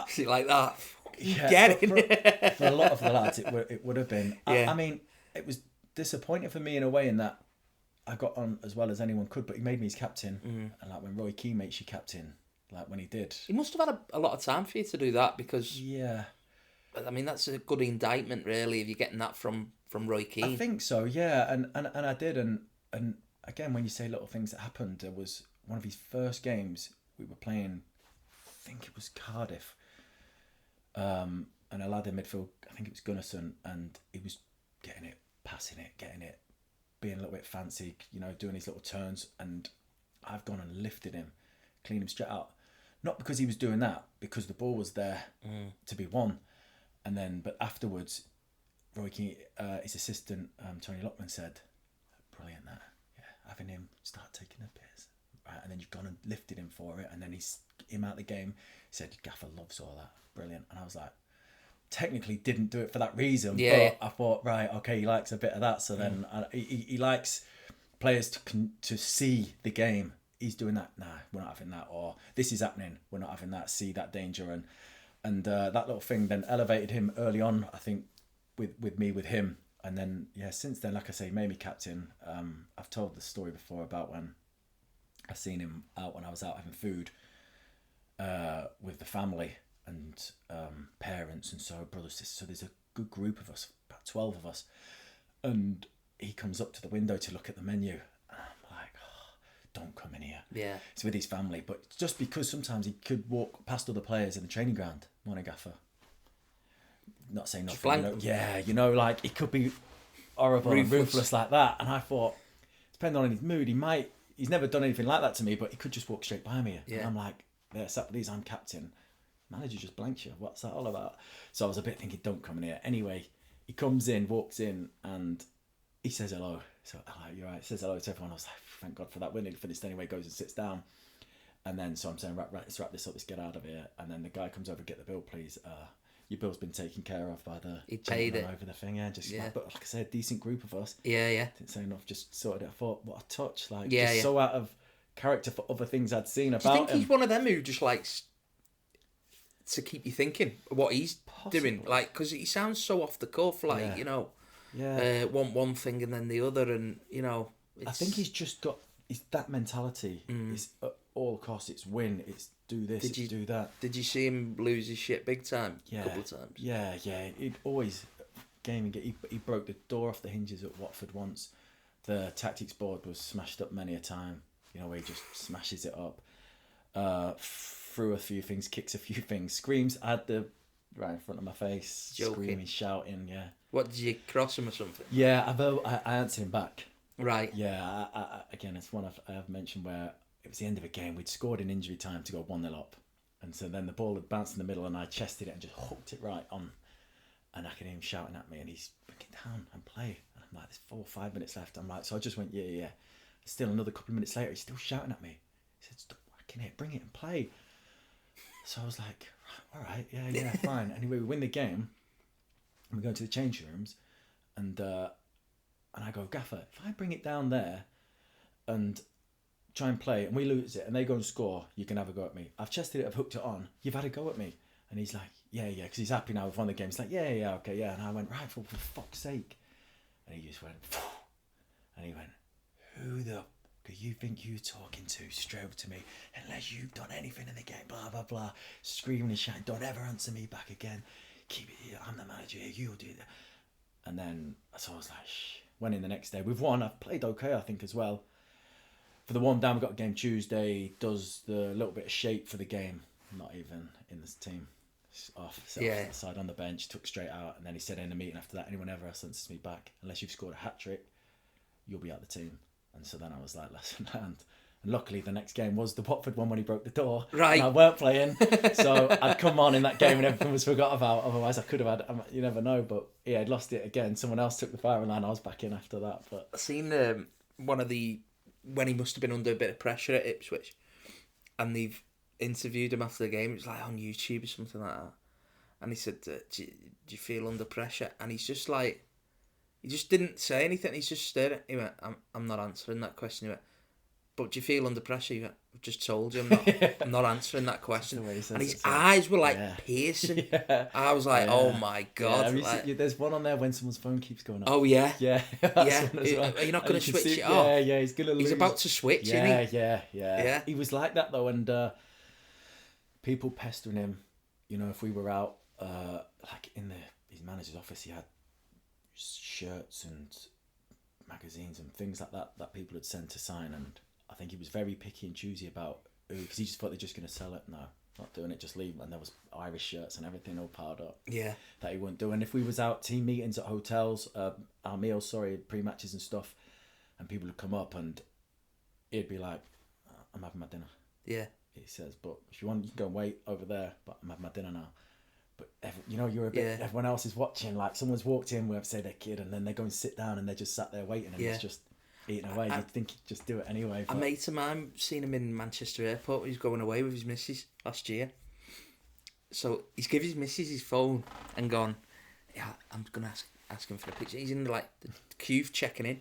[SPEAKER 1] see, like that,
[SPEAKER 2] for a lot of the lads it would have been. I mean, it was disappointing for me in a way in that I got on as well as anyone could, but he made me his captain, and like when Roy Keane makes you captain, like when he did,
[SPEAKER 1] he must have had a lot of time for you to do that, because I mean, that's a good indictment, really, if you're getting that from Roy Keane.
[SPEAKER 2] I think so, yeah, and I did, and again, when you say little things that happened, there was one of his first games we were playing, I think it was Cardiff, and a lad in midfield, I think it was Gunnarsson, and he was getting it, passing it, getting it, being a little bit fancy, doing his little turns, and I've gone and lifted him, cleaned him straight out, not because he was doing that, because the ball was there to be won. And then, but afterwards, Roy Keane, his assistant, Tony Lockman, said, brilliant that, having him start taking a piss. Right, and then you've gone and lifted him for it, and then he's him out the game. He said, Gaffer loves all that, brilliant. And I was like, technically didn't do it for that reason, but I thought, right, okay, he likes a bit of that, so then he likes players to see the game. He's doing that, nah, we're not having that, or this is happening, we're not having that, see that danger, and that little thing then elevated him early on, I think, with him. And then, since then, like I say, made me captain. I've told the story before about when I seen him out when I was out having food with the family and parents and so brothers, sisters. So there's a good group of us, about 12 of us. And he comes up to the window to look at the menu. And I'm like, don't come in here.
[SPEAKER 1] Yeah.
[SPEAKER 2] It's with his family. But just because sometimes he could walk past other players in the training ground, morning Gaffer. Not saying nothing. Like he could be horrible and ruthless like that. And I thought, depending on his mood, he's never done anything like that to me, but he could just walk straight by me. Yeah. And I'm like, I'm captain. Manager just blanks you. What's that all about? So I was a bit thinking, don't come in here. Anyway, he comes in, walks in, and he says hello. So, hello, you're right. He says hello to everyone. I was like, thank God for that. When he finished anyway, goes and sits down. And then, so I'm saying, right, let's wrap this up. Let's get out of here. And then the guy comes over, get the bill, please. Your bill's been taken care of by the...
[SPEAKER 1] He paid it.
[SPEAKER 2] Over the thing, but like I said, a decent group of us.
[SPEAKER 1] Yeah.
[SPEAKER 2] Didn't say enough, just sorted it. I thought, what a touch. So out of character for other things I'd seen about him.
[SPEAKER 1] Do you think he's one of them who just likes to keep you thinking what he's doing? Like, because he sounds so off the cuff, like, want one thing and then the other, and,
[SPEAKER 2] I think he's just got... It's that mentality. It's at all costs, it's win, it's do this, do that.
[SPEAKER 1] Did you see him lose his shit big time?
[SPEAKER 2] Yeah.
[SPEAKER 1] A couple of times.
[SPEAKER 2] Yeah. He'd always he broke the door off the hinges at Watford once. The tactics board was smashed up many a time. Where he just smashes it up. Threw a few things, kicks a few things, screams. I had the right in front of my face, screaming, shouting. Yeah.
[SPEAKER 1] What, did you cross him or something?
[SPEAKER 2] Yeah, I answered him back.
[SPEAKER 1] Right.
[SPEAKER 2] Yeah. Again, it's one I have mentioned where it was the end of a game. We'd scored in injury time to go 1-0 up. And so then the ball had bounced in the middle and I chested it and just hooked it right on. And I can hear him shouting at me and he's, bring it down and play. And I'm like, there's 4 or 5 minutes left. I'm like, so I just went, yeah. Still another couple of minutes later, he's still shouting at me. He said, stop whacking it, bring it and play. So I was like, all right, yeah, fine. Anyway, we win the game and we go into the change rooms and I go, Gaffer, if I bring it down there and try and play and we lose it and they go and score, you can have a go at me. I've chested it, I've hooked it on, you've had a go at me. And he's like, yeah, because he's happy now with one of the games. He's like, yeah, okay, yeah. And I went, right, for fuck's sake. And he just went, phew. And he went, who the do you think you're talking to straight over to me, unless you've done anything in the game, blah, blah, blah, screaming and shouting, don't ever answer me back again, keep it here, I'm the manager here, you'll do that. And then, so I was like, shh. Went in the next day, we've won, I've played okay, I think, as well. For the warm down, we've got a game Tuesday, does the little bit of shape for the game, not even in this team. Off the side on the bench, took straight out, and then he said in a meeting after that, anyone ever senses me back, unless you've scored a hat-trick, you'll be out the team. And so then I was like, lesson learned. And luckily the next game was the Watford one when he broke the door.
[SPEAKER 1] Right.
[SPEAKER 2] And I weren't playing, so I'd come on in that game and everything was forgot about. Otherwise I could have had, you never know, but I'd lost it again. Someone else took the firing line, I was back in after that. But
[SPEAKER 1] I seen one of the, when he must have been under a bit of pressure at Ipswich, and they've interviewed him after the game. It was like on YouTube or something like that, and he said, do you feel under pressure? And he's just like, He just didn't say anything. He's just stared at. He went, I'm not answering that question. He went, but do you feel under pressure? He went, I've just told you I'm not answering that question. And his eyes were like piercing. Yeah. I was like, oh my God.
[SPEAKER 2] Yeah, there's one on there when someone's phone keeps going off.
[SPEAKER 1] Oh yeah.
[SPEAKER 2] Yeah.
[SPEAKER 1] Yeah. Well. You're not going to switch it off.
[SPEAKER 2] Yeah, he's going to lose.
[SPEAKER 1] He's about to switch, isn't he?
[SPEAKER 2] Yeah. He was like that though, and people pestering him. You know, if we were out, like in his manager's office, he had shirts and magazines and things like that people had sent to sign, and I think he was very picky and choosy about who, because he just thought they're just going to sell it. No, not doing it, just leave. And there was Irish shirts and everything all piled up.
[SPEAKER 1] Yeah,
[SPEAKER 2] that he wouldn't do. And if we was out team meetings at hotels, our meals, pre-matches and stuff, and people would come up and he'd be like, I'm having my dinner.
[SPEAKER 1] Yeah.
[SPEAKER 2] He says, but if you want, you can go and wait over there, but I'm having my dinner now. But you're a bit. Everyone else is watching. Like someone's walked in with, say, their kid, and then they go and sit down, and they're just sat there waiting, and it's just eating away. You'd think he'd just do it anyway. But...
[SPEAKER 1] A mate of mine seen him in Manchester Airport. He's going away with his missus last year. So he's given his missus his phone and gone, yeah, I'm gonna ask him for a picture. He's in like the queue checking in.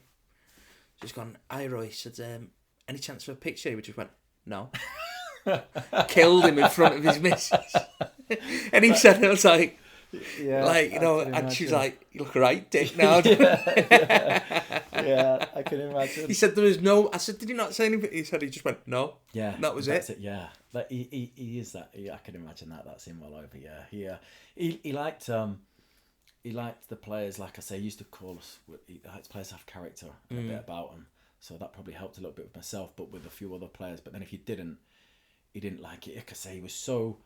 [SPEAKER 1] Just gone, hi Roy. He said, any chance for a picture? He just went, no. Killed him in front of his missus. And he said, I was like, and she was like, you look right, dick now.
[SPEAKER 2] Yeah, I can imagine.
[SPEAKER 1] He said there was no. I said, did he not say anything? He said he just went, no.
[SPEAKER 2] Yeah,
[SPEAKER 1] that was it.
[SPEAKER 2] Yeah, but he is that. I can imagine that. That's him all over. Yeah, he liked the players. Like I say, he used to call us. He likes players to have character and a bit about them. So that probably helped a little bit with myself, but with a few other players. But then if he didn't like it. Like I say, he was so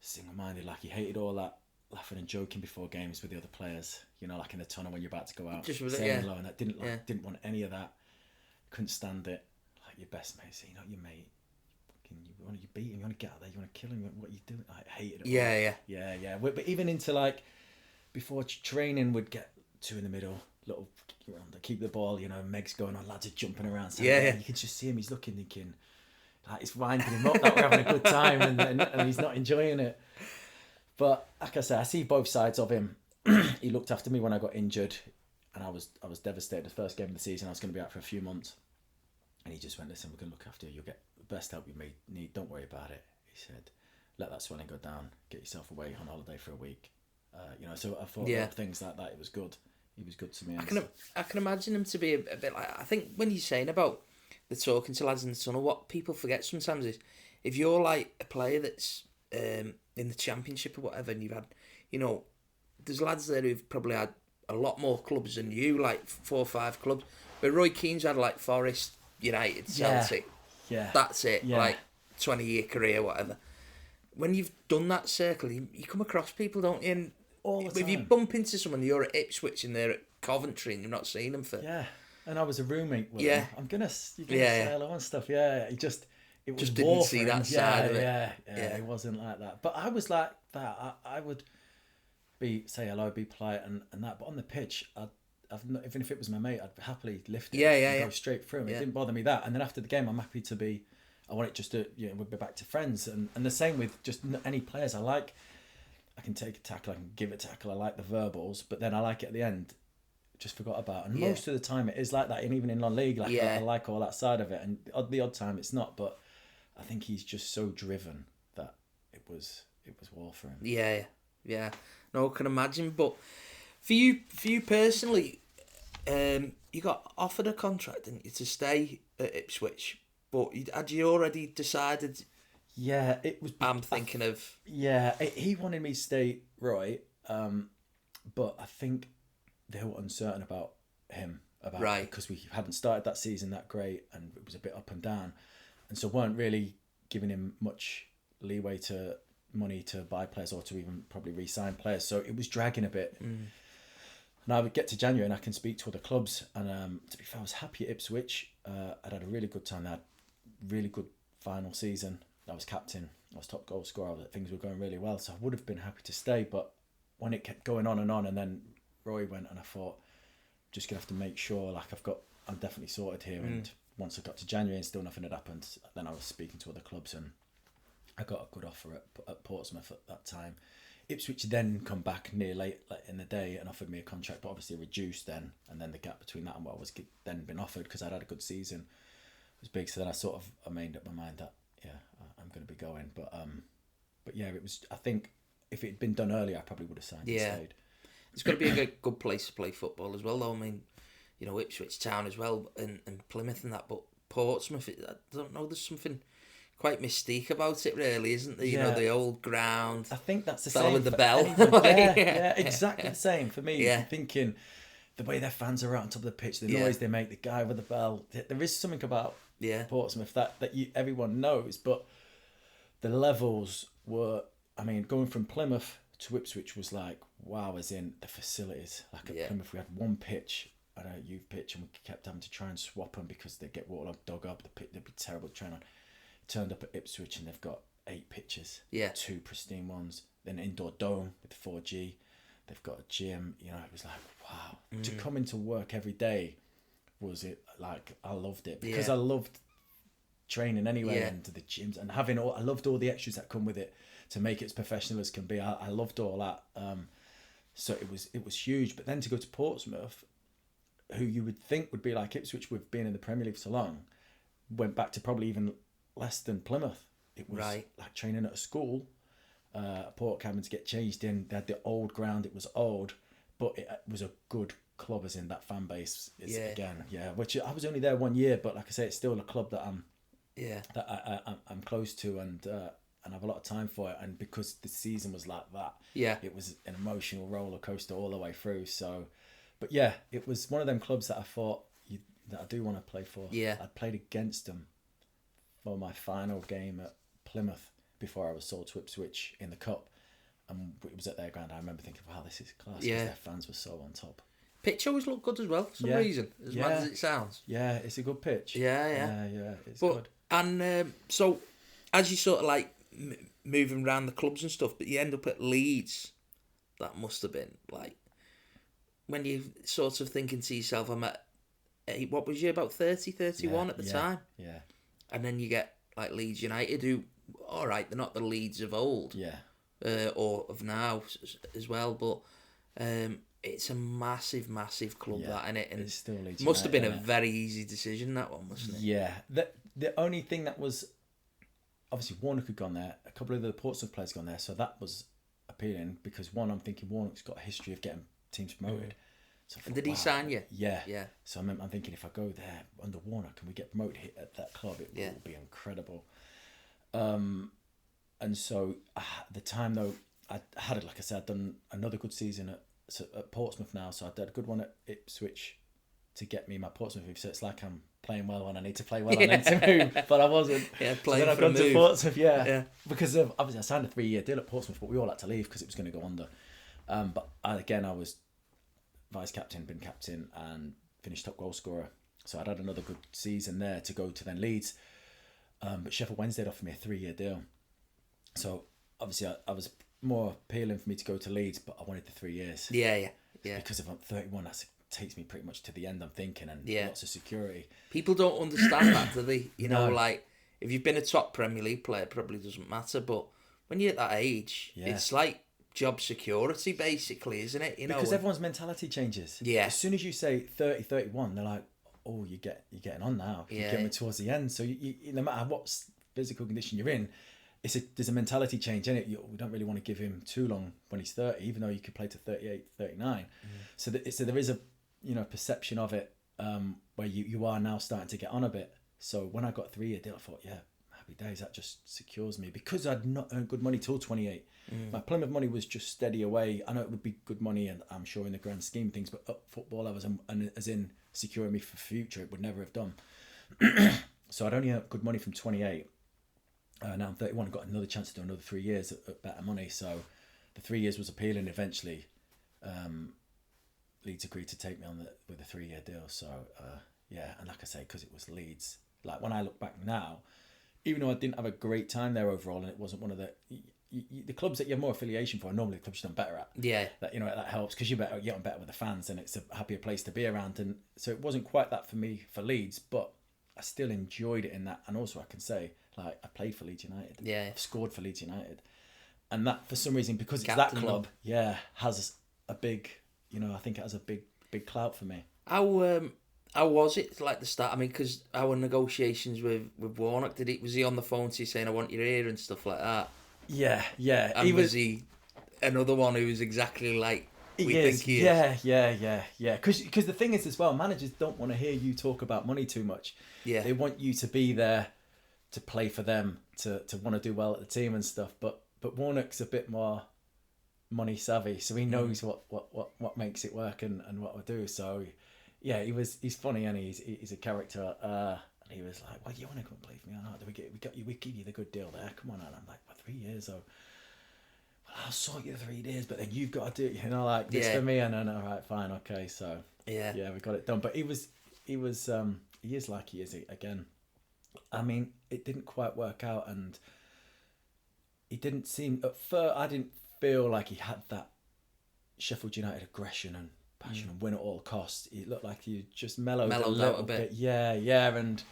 [SPEAKER 2] single-minded. Like he hated all that laughing and joking before games with the other players. You know, like in the tunnel when you're about to go out,
[SPEAKER 1] just
[SPEAKER 2] saying low, and that didn't want any of that. Couldn't stand it. Like your best mate, saying, your mate, you want to beat him, you want to get out there, you want to kill him. What are you doing? I hated it. Yeah. But even into like before training, would get two in the middle, little keep the ball. You know, Meg's going on, lads are jumping around. Yeah. You can just see him. He's looking, thinking. Like it's winding him up that we're having a good time and he's not enjoying it. But like I said, I see both sides of him. He looked after me when I got injured, and I was devastated. The first game of the season, I was going to be out for a few months, and he just went, listen, we're going to look after you. You'll get the best help you may need. Don't worry about it. He said, let that swelling go down. Get yourself away on holiday for a week. So I thought about things like that. It was good. He was good to me.
[SPEAKER 1] I can imagine him to be a bit like, I think when you're saying about the talking to lads in the tunnel, what people forget sometimes is if you're like a player that's in the championship or whatever, and you've had, there's lads there who've probably had a lot more clubs than you, like 4 or 5 clubs. But Roy Keane's had like Forest, United, Celtic. Yeah. That's it. Yeah. Like 20-year career, whatever. When you've done that circle, you come across people, don't you? And all the time. If you bump into someone, you're at Ipswich and they're at Coventry and you've not seen them for...
[SPEAKER 2] Yeah. And I was a roommate with him. You're gonna say hello and stuff. Yeah, it was
[SPEAKER 1] didn't see that side of it.
[SPEAKER 2] Yeah, it wasn't like that. But I was like that. I would say hello, be polite and that. But on the pitch, even if it was my mate, I'd happily lift it and go straight through him. It didn't bother me that. And then after the game, I'm happy to be. I want it just to we'll be back to friends. And the same with just any players I like. I can take a tackle, I can give a tackle. I like the verbals, but then I like it at the end. Just forgot about, and most of the time it is like that, and even in non-league, I like all that side of it, and the odd time it's not, but I think he's just so driven that it was war for him.
[SPEAKER 1] Yeah. No, I can imagine. But for you personally, you got offered a contract, didn't you, to stay at Ipswich? But had you already decided?
[SPEAKER 2] Yeah, it was.
[SPEAKER 1] I'm thinking of.
[SPEAKER 2] Yeah, he wanted me to stay, Roy, but I think they were uncertain about him, because we hadn't started that season that great, and it was a bit up and down, and so weren't really giving him much leeway to money to buy players or to even probably re-sign players. So it was dragging a bit. And I would get to January and I can speak to other clubs, and to be fair, I was happy at Ipswich. I'd had a really good time. They had really good final season. I was captain. I was top goal scorer. Things were going really well, so I would have been happy to stay. But when it kept going on, and then Roy went, and I thought, just gonna have to make sure, like I'm definitely sorted here. And once I got to January and still nothing had happened, then I was speaking to other clubs, and I got a good offer at Portsmouth at that time. Ipswich then come back near late in the day and offered me a contract, but obviously reduced then, and then the gap between that and what I was then been offered, because I'd had a good season, was big. So then I made up my mind that I'm going to be going. But yeah, it was. I think if it had been done earlier, I probably would have signed and stayed.
[SPEAKER 1] It's got to be a good place to play football as well, though. I mean, Ipswich Town as well, and Plymouth and that, but Portsmouth, I don't know, there's something quite mystique about it, really, isn't there? You know, the old ground.
[SPEAKER 2] I think that's the
[SPEAKER 1] same.
[SPEAKER 2] Bell
[SPEAKER 1] with the bell.
[SPEAKER 2] Yeah, exactly the same for me. I'm thinking the way their fans are out on top of the pitch, the noise they make, the guy with the bell. There is something about Portsmouth that everyone knows, but the levels were. I mean, going from Plymouth to Ipswich was like, wow, as in the facilities. Like at Plymouth, we had one pitch, a youth pitch, and we kept having to try and swap them because they get waterlogged, dug up. The pitch, they'd be terrible to train on. Turned up at Ipswich and they've got 8 pitches, 2 pristine ones, then an indoor dome with 4G. They've got a gym. It was like, wow. To come into work every day was it like, I loved it because I loved training anyway and to the gyms and I loved all the extras that come with it to make it as professional as can be. I loved all that. So it was huge. But then to go to Portsmouth, who you would think would be like Ipswich with being in the Premier League for so long, went back to probably even less than Plymouth. It was like training at a school, a port cabin to get changed in. They had the old ground. It was old, but it was a good club, as in that fan base is which I was only there 1 year, but like I say, it's still a club that I'm close to and have a lot of time for it. And because the season was like that, it was an emotional roller coaster all the way through. So, but yeah, it was one of them clubs that I thought that I do want to play for. I played against them for my final game at Plymouth before I was sold to Ipswich in the Cup, and it was at their ground. I remember thinking, wow, this is class, because their fans were so on top.
[SPEAKER 1] Pitch always looked good as well, for some reason, as mad as it sounds.
[SPEAKER 2] Yeah, it's a good pitch.
[SPEAKER 1] Yeah,
[SPEAKER 2] it's good.
[SPEAKER 1] And so, as you sort of like moving around the clubs and stuff, but you end up at Leeds, that must have been like, when you sort of thinking to yourself, I'm at, what was you, about 30, 31 at the time?
[SPEAKER 2] Yeah.
[SPEAKER 1] And then you get like Leeds United, who, all right, they're not the Leeds of old, or of now as well, but it's a massive, massive club that, innit? And
[SPEAKER 2] it's still Leeds
[SPEAKER 1] must have been
[SPEAKER 2] United,
[SPEAKER 1] a very easy decision, that one, mustn't it?
[SPEAKER 2] Yeah. The only thing that was, obviously Warnock had gone there, a couple of the Portsmouth players gone there, so that was appealing because one, I'm thinking Warnock's got a history of getting teams promoted. So I thought,
[SPEAKER 1] and did he sign you?
[SPEAKER 2] Yeah. So I'm thinking, if I go there under Warnock and we get promoted at that club, it will be incredible. And so at the time though, I had it, like I said, I'd done another good season at Portsmouth now, so I did a good one at Ipswich to get me my Portsmouth move. So it's like I'm playing well when I need to play well. I need to move, but I wasn't.
[SPEAKER 1] Playing
[SPEAKER 2] so then
[SPEAKER 1] for a move.
[SPEAKER 2] to Portsmouth, because of, obviously I signed a 3-year deal at Portsmouth, but we all had to leave because it was going to go under. But I was vice captain, been captain, and finished top goal scorer. So I'd had another good season there to go to then Leeds. But Sheffield Wednesday offered me a 3-year deal. So obviously I was more appealing for me to go to Leeds, but I wanted the 3 years.
[SPEAKER 1] Yeah.
[SPEAKER 2] Because if I'm 31, that takes me pretty much to the end, I'm thinking, and lots of security.
[SPEAKER 1] People don't understand that, do they? You know, like, if you've been a top Premier League player, it probably doesn't matter, but when you're at that age, it's like job security, basically, isn't it?
[SPEAKER 2] Because everyone's mentality changes.
[SPEAKER 1] Yeah.
[SPEAKER 2] As soon as you say 30, 31, they're like, oh, you're getting on now. You're getting towards the end. So you, no matter what physical condition you're in, there's a mentality change in it. We don't really want to give him too long when he's 30, even though you could play to 38, 39. So there is a perception of it where you are now starting to get on a bit. So when I got a 3-year deal, I thought, happy days, that just secures me, because I'd not earned good money till 28. My Plymouth money was just steady away. I know it would be good money, and I'm sure in the grand scheme of things, but up football, I was, and as in securing me for future, it would never have done. So I'd only earned good money from 28. Now I'm 31, I got another chance to do another 3 years at better money. So the 3 years was appealing. Eventually, Leeds agreed to take me on with a 3-year deal. So and like I say, because it was Leeds, like when I look back now, even though I didn't have a great time there overall, and it wasn't one of the clubs that you have more affiliation for, are normally the clubs you've done better at. That that helps, because you're getting better with the fans, and it's a happier place to be around. And so it wasn't quite that for me for Leeds, but I still enjoyed it in that. And also I can say, like, I played for Leeds United. I've scored for Leeds United. And that, for some reason, because it's
[SPEAKER 1] Captain
[SPEAKER 2] that club, has a big, I think it has a big clout for me.
[SPEAKER 1] How was it like the start? I mean, because our negotiations with Warnock, was he on the phone to you saying, I want you here and stuff like that?
[SPEAKER 2] Yeah.
[SPEAKER 1] And was he another one who was exactly like we think he
[SPEAKER 2] is? Yeah. Because the thing is as well, managers don't want to hear you talk about money too much.
[SPEAKER 1] Yeah.
[SPEAKER 2] They want you to be there to play for them, to want to do well at the team and stuff. But Warnock's a bit more money savvy, so he knows what makes it work and what will do. So yeah, he's funny and he's a character. And he was like, "Well, you want to come and play for me or not? We give you the good deal there. Come on." And I'm like, "Well, 3 years, so I'll sort you 3 years, but then you've got to do it, like this for me." And then, all right, fine, okay, so yeah, we got it done. But he is like he is again. I mean, it didn't quite work out, and he didn't seem at first. I didn't feel like he had that Sheffield United aggression and passion and win at all costs. It looked like he just mellowed out a bit. Yeah, and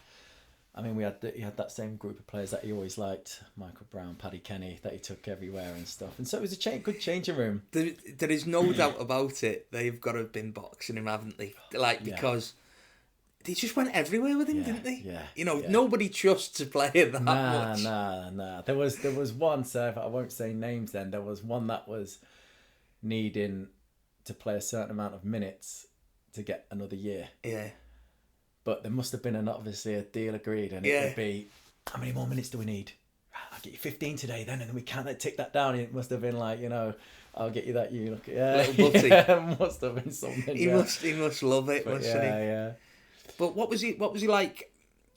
[SPEAKER 2] I mean, he had that same group of players that he always liked: Michael Brown, Paddy Kenny, that he took everywhere and stuff. And so it was a good changing room.
[SPEAKER 1] There is no doubt about it. They've got to have been boxing him, haven't they? Because they just went everywhere with him, didn't they?
[SPEAKER 2] Yeah.
[SPEAKER 1] Nobody trusts a player that much.
[SPEAKER 2] Nah. There was one, so I won't say names then. There was one that was needing to play a certain amount of minutes to get another year.
[SPEAKER 1] Yeah.
[SPEAKER 2] But there must have been obviously a deal agreed, and it would be, how many more minutes do we need? I'll get you 15 today then, and then we can't tick that down. It must have been like, I'll get you that. You look,
[SPEAKER 1] little butty.
[SPEAKER 2] Must have been something.
[SPEAKER 1] He must love it, mustn't he?
[SPEAKER 2] Yeah.
[SPEAKER 1] But what was he like?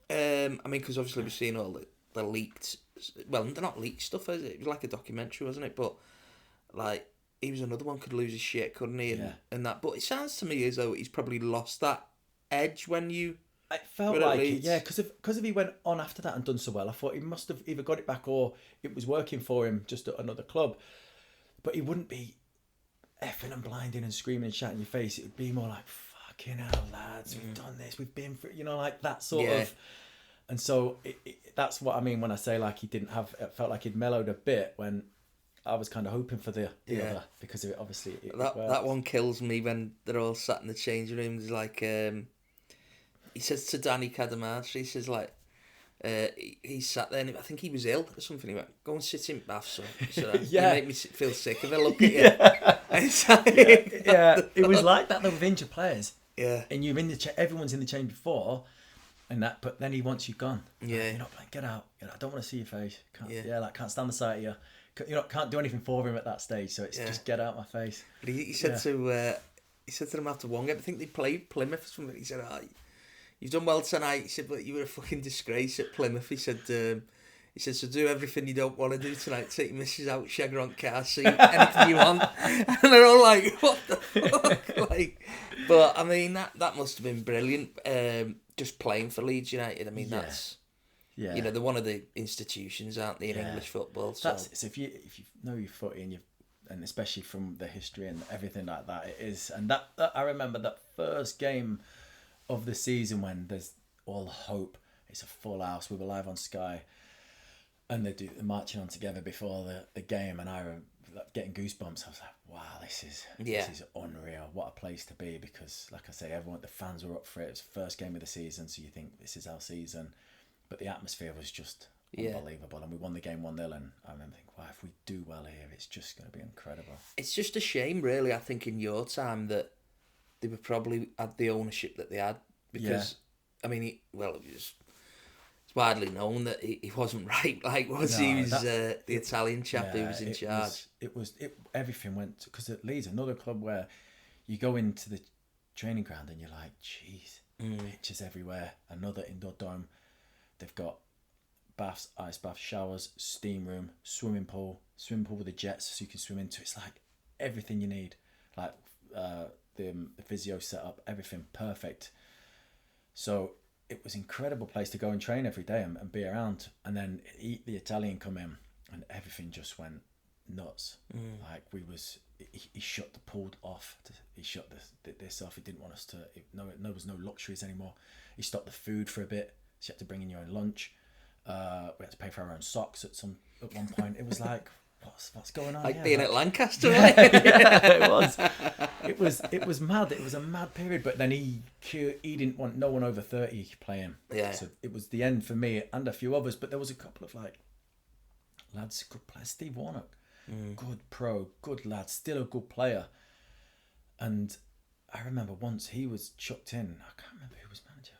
[SPEAKER 1] I mean, because obviously we've seen all the leaked. Well, they're not leaked stuff. It was like a documentary, wasn't it? But like, he was another one, could lose his shit, couldn't he? And that. But it sounds to me as though he's probably lost that edge when you.
[SPEAKER 2] It felt like it, yeah, because if he went on after that and done so well, I thought he must have either got it back or it was working for him just at another club. But he wouldn't be effing and blinding and screaming and shouting in your face. It would be more like, fucking hell, lads, we've done this, we've been through, like that sort of. And so that's what I mean when I say like it felt like he'd mellowed a bit when I was kind of hoping for the other, because of it, obviously.
[SPEAKER 1] That one kills me when they're all sat in the changing rooms. Like, he says to Danny Cadamarchi, he says like, he sat there and I think he was ill or something. He went, "Go and sit in bath, son." So you make me feel sick if I look at you. It's like,
[SPEAKER 2] it was like that though with injured players.
[SPEAKER 1] Yeah.
[SPEAKER 2] And you're in the everyone's in the chain before, and that. But then he wants you gone.
[SPEAKER 1] Yeah.
[SPEAKER 2] You're not playing. Get out. I don't want to see your face. Can't stand the sight of you. Can't do anything for him at that stage. So it's just get out my face.
[SPEAKER 1] But he said to them after one game, I think they played Plymouth or something. He said, "You've done well tonight." He said, "But you were a fucking disgrace at Plymouth." He said, "So do everything you don't want to do tonight. Take your missus out, shag her on car seat, anything you want." And they're all like, "What the fuck?" But I mean, that must have been brilliant. Just playing for Leeds United. I mean, that's they're one of the institutions, aren't they, in English football? So
[SPEAKER 2] if you know your footy and especially from the history and everything like that, it is. And that I remember that first game of the season when there's all hope. It's a full house. We were live on Sky, and they're marching on together before the game, and I remember getting goosebumps. I was like, "Wow, this is unreal. What a place to be!" Because, like I say, the fans were up for it. It was the first game of the season, so you think this is our season, but the atmosphere was just unbelievable. And we won the game 1-0, and I remember thinking, "Wow, if we do well here, it's just going to be incredible."
[SPEAKER 1] It's just a shame, really. I think in your time that they were probably had the ownership that they had, because I mean, it was widely known that he wasn't right. Like, he was the Italian chap who was in charge.
[SPEAKER 2] Everything went, because at Leeds, another club where you go into the training ground and you're like, "Jeez, pictures everywhere." Another indoor dome. They've got baths, ice baths, showers, steam room, swimming pool with the jets so you can swim into. It's like everything you need. Like the physio setup, everything perfect. So it was an incredible place to go and train every day and be around. And then the Italian come in and everything just went nuts. Like he shut the pool off. He shut this off. He didn't want us to. There was no luxuries anymore. He stopped the food for a bit. So you had to bring in your own lunch. We had to pay for our own socks at one point. It was like, what's going on
[SPEAKER 1] like
[SPEAKER 2] here?
[SPEAKER 1] being at Lancaster,
[SPEAKER 2] yeah,
[SPEAKER 1] right?
[SPEAKER 2] yeah, it was mad. It was a mad period. But then he didn't want no one over 30 playing.
[SPEAKER 1] Yeah.
[SPEAKER 2] So it was the end for me and a few others. But there was a couple of like lads, good player. Steve Warnock, good pro, good lad, still a good player. And I remember once he was chucked in. I can't remember who was manager.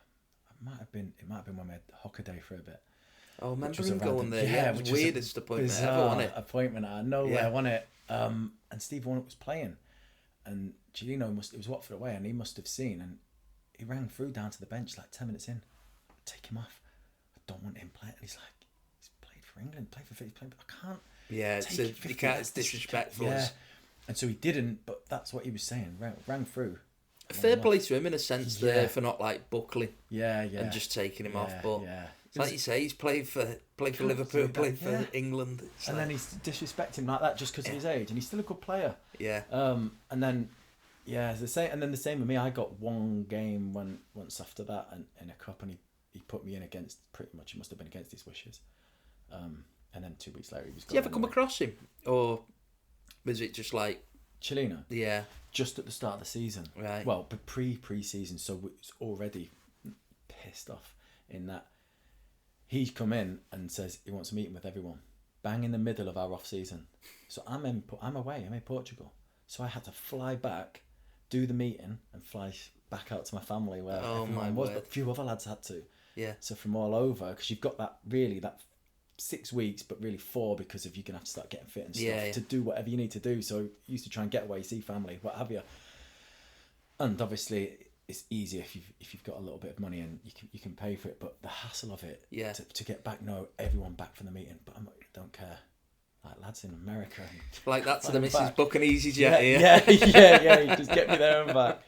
[SPEAKER 2] It might have been when we had Hocker Day for a bit.
[SPEAKER 1] Oh, remember him going there? Yeah, it was
[SPEAKER 2] which
[SPEAKER 1] weirdest appointment ever, wasn't it?
[SPEAKER 2] Appointment out of nowhere, wasn't it? And Steve Warnock was playing, and Giulino it was Watford away, and he must have seen, and he rang through down to the bench like 10 minutes in. Take him off. I don't want him playing. And he's like, he's played for England, played for I can't.
[SPEAKER 1] Yeah, it's disrespectful.
[SPEAKER 2] Yeah, and so he didn't. But that's what he was saying. Rang through.
[SPEAKER 1] Fair play to him in a sense there for not like buckling.
[SPEAKER 2] Yeah.
[SPEAKER 1] And just taking him off, but.
[SPEAKER 2] Yeah.
[SPEAKER 1] It's like you say, he's played for Liverpool, played for England.
[SPEAKER 2] And then he's disrespecting like that just because of his age, and he's still a good player.
[SPEAKER 1] Yeah.
[SPEAKER 2] And then, the same. And then the same with me. I got one game once after that, and in a cup, and he put me in against pretty much. It must have been against his wishes. And then 2 weeks later, he was.
[SPEAKER 1] Did you ever come across him, or was it just like
[SPEAKER 2] Chilena?
[SPEAKER 1] Yeah.
[SPEAKER 2] Just at the start of the season.
[SPEAKER 1] Right.
[SPEAKER 2] Well, but pre-season, so it's already pissed off in that. He's come in and says he wants a meeting with everyone. Bang in the middle of our off season. So I'm away. I'm in Portugal. So I had to fly back, do the meeting, and fly back out to my family where everyone was. But a few other lads had to.
[SPEAKER 1] Yeah.
[SPEAKER 2] So from all over, because you've got that 6 weeks, but really 4 because of you're gonna have to start getting fit and stuff to do whatever you need to do. So you used to try and get away, see family, what have you. And obviously, it's easier if you've got a little bit of money and you can pay for it, but the hassle of it to get back, everyone back from the meeting, but I don't care, like lads in America and
[SPEAKER 1] like that to the missus booking easy jet here.
[SPEAKER 2] Yeah, you just get me there and back.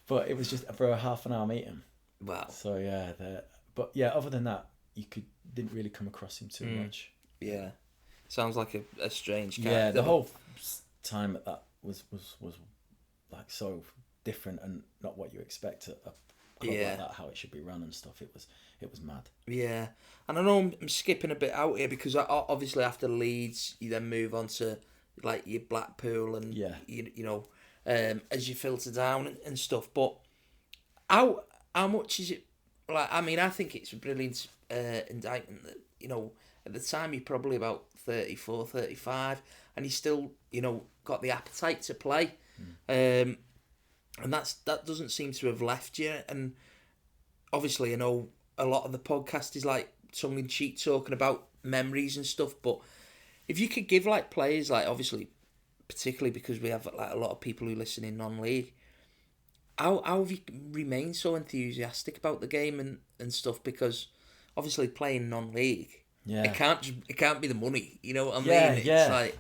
[SPEAKER 2] But it was just for a half an hour meeting.
[SPEAKER 1] Wow.
[SPEAKER 2] So other than that, didn't really come across him too much.
[SPEAKER 1] Yeah, sounds like a strange character.
[SPEAKER 2] Yeah, the whole time at that was like so different and not what you expect at a club like that, how it should be run and stuff. It was mad. Yeah,
[SPEAKER 1] and I know I'm skipping a bit out here because obviously after Leeds you then move on to like your Blackpool and you know as you filter down and stuff. But how much is it? Like, I mean, I think it's a brilliant indictment that, you know, at the time you're probably about 34, 35 and you still, you know, got the appetite to play. And that doesn't seem to have left you. And obviously, I know a lot of the podcast is like tongue-in-cheek talking about memories and stuff, but if you could give like players, like obviously, particularly because we have like a lot of people who listen in non-league, how have you remained so enthusiastic about the game and stuff? Because obviously playing non-league, it can't be the money, you know what I mean? It's like,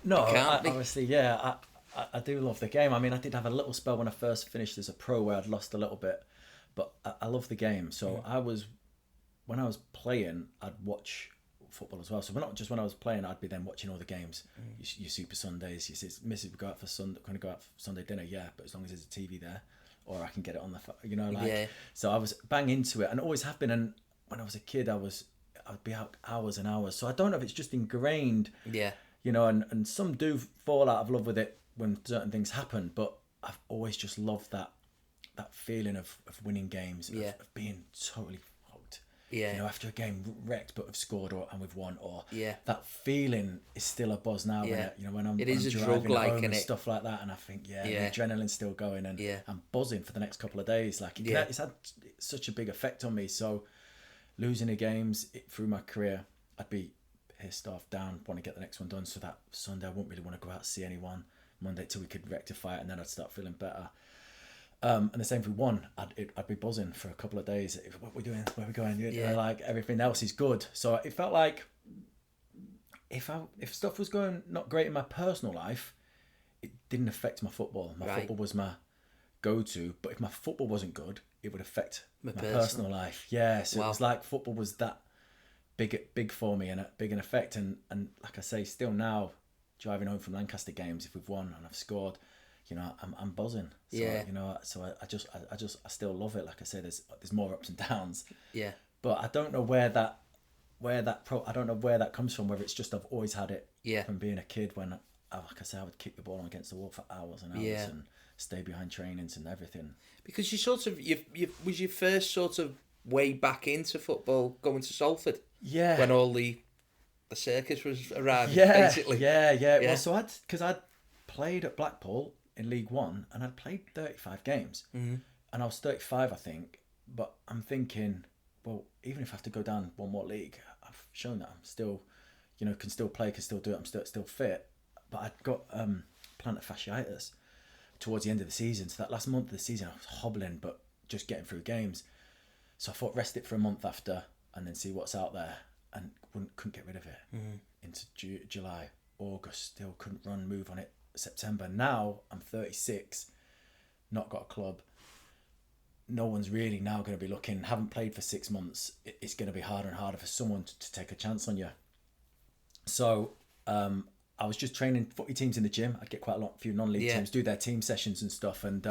[SPEAKER 2] no, obviously, I do love the game. I mean, I did have a little spell when I first finished as a pro where I'd lost a little bit, but I love the game. So when I was playing, I'd watch football as well. So not just when I was playing, I'd be then watching all the games. Your Super Sundays, you see, Mrs. would go out for Sunday dinner, but as long as there's a TV there, or I can get it on the, So I was bang into it, and always have been. And when I was a kid, I'd be out hours and hours. So I don't know if it's just ingrained, you know, and some do fall out of love with it when certain things happen, but I've always just loved that feeling of winning games, of being totally hooked. You know, after a game wrecked but have scored and we've won, or that feeling is still a buzz now. When I'm driving home and stuff like that, and I think the adrenaline's still going, and I'm buzzing for the next couple of days. Like it's had such a big effect on me. So losing the games through my career, I'd be pissed off, down, want to get the next one done. So that Sunday I wouldn't really want to go out and see anyone. Monday till we could rectify it, and then I'd start feeling better. And the same if we won, I'd be buzzing for a couple of days. What are we doing? Where are we going? Like everything else is good. So it felt like if stuff was going not great in my personal life, it didn't affect my football. My football was my go-to. But if my football wasn't good, it would affect my personal life. Yeah. So it was like football was that big for me and a big an effect. And like I say, still now, driving home from Lancaster games, if we've won and I've scored, you know, I'm buzzing. So, you know, so I still love it. Like I say, there's more ups and downs.
[SPEAKER 1] Yeah.
[SPEAKER 2] But I don't know where that I don't know where that comes from. Whether it's just I've always had it
[SPEAKER 1] Yeah.
[SPEAKER 2] from being a kid when, like I say, I would kick the ball against the wall for hours and hours and stay behind trainings and everything.
[SPEAKER 1] Because you sort of you was your first sort of way back into football going to Salford.
[SPEAKER 2] Yeah.
[SPEAKER 1] When all the circus was arriving.
[SPEAKER 2] Yeah.
[SPEAKER 1] Basically.
[SPEAKER 2] Yeah. Well, so I'd played at Blackpool in League One and I'd played 35 games, and I was 35, I think. But I'm thinking, well, even if I have to go down one more league, I've shown that I'm still, can still play, can still do it. I'm still fit. But I'd got plantar fasciitis towards the end of the season. So that last month of the season, I was hobbling, but just getting through games. So I thought rest it for a month after and then see what's out there, and couldn't get rid of it. Into July, August, still couldn't move on it. September. Now I'm 36, not got a club. No one's really now going to be looking. Haven't played for 6 months. It's going to be harder and harder for someone to take a chance on you. So I was just training footy teams in the gym. I'd get quite a few non-league teams do their team sessions and stuff. And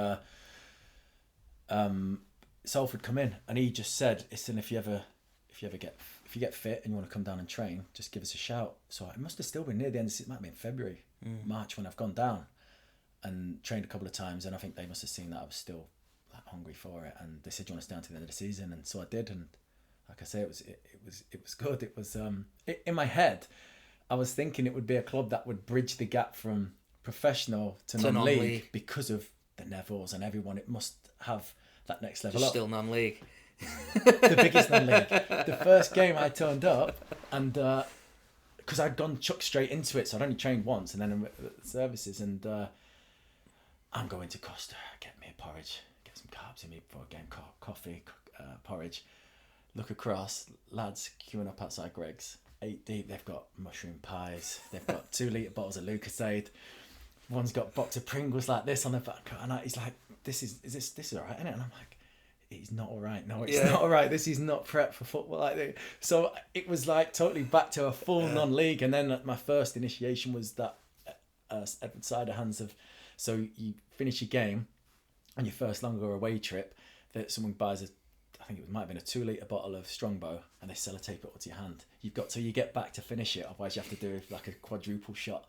[SPEAKER 2] Salford come in, and he just said, "Listen, if you get fit and you want to come down and train, just give us a shout." So it must have still been near the end. It might have been February, March when I've gone down and trained a couple of times. And I think they must have seen that I was still hungry for it, and they said, "Do you want to stay until the end of the season?" And so I did. And like I say, it was good. It was in my head, I was thinking it would be a club that would bridge the gap from professional to non-league because of the Nevilles and everyone. It must have that next level up.
[SPEAKER 1] Still non-league.
[SPEAKER 2] The biggest non-league. The first game I turned up, and because I'd gone chucked straight into it, so I'd only trained once, and then services, and I'm going to Costa, get me a porridge, get some carbs in me before a game, coffee, porridge. Look across, lads queuing up outside Greg's, 8 deep. They've got mushroom pies. They've got 2 litre bottles of Lucasade. One's got a box of Pringles like this on the back, and he's like, "This is all right, isn't it?" And I'm like, "It's not all right. No, it's not all right. This is not prep for football like this." So it was like totally back to a full non-league. And then my first initiation was that Edward Cider hands of. So you finish your game, and your first longer away trip, that someone buys I think it might have been a 2 litre bottle of Strongbow, and they sellotape it onto your hand. You've got till you get back to finish it, otherwise you have to do like a quadruple shot.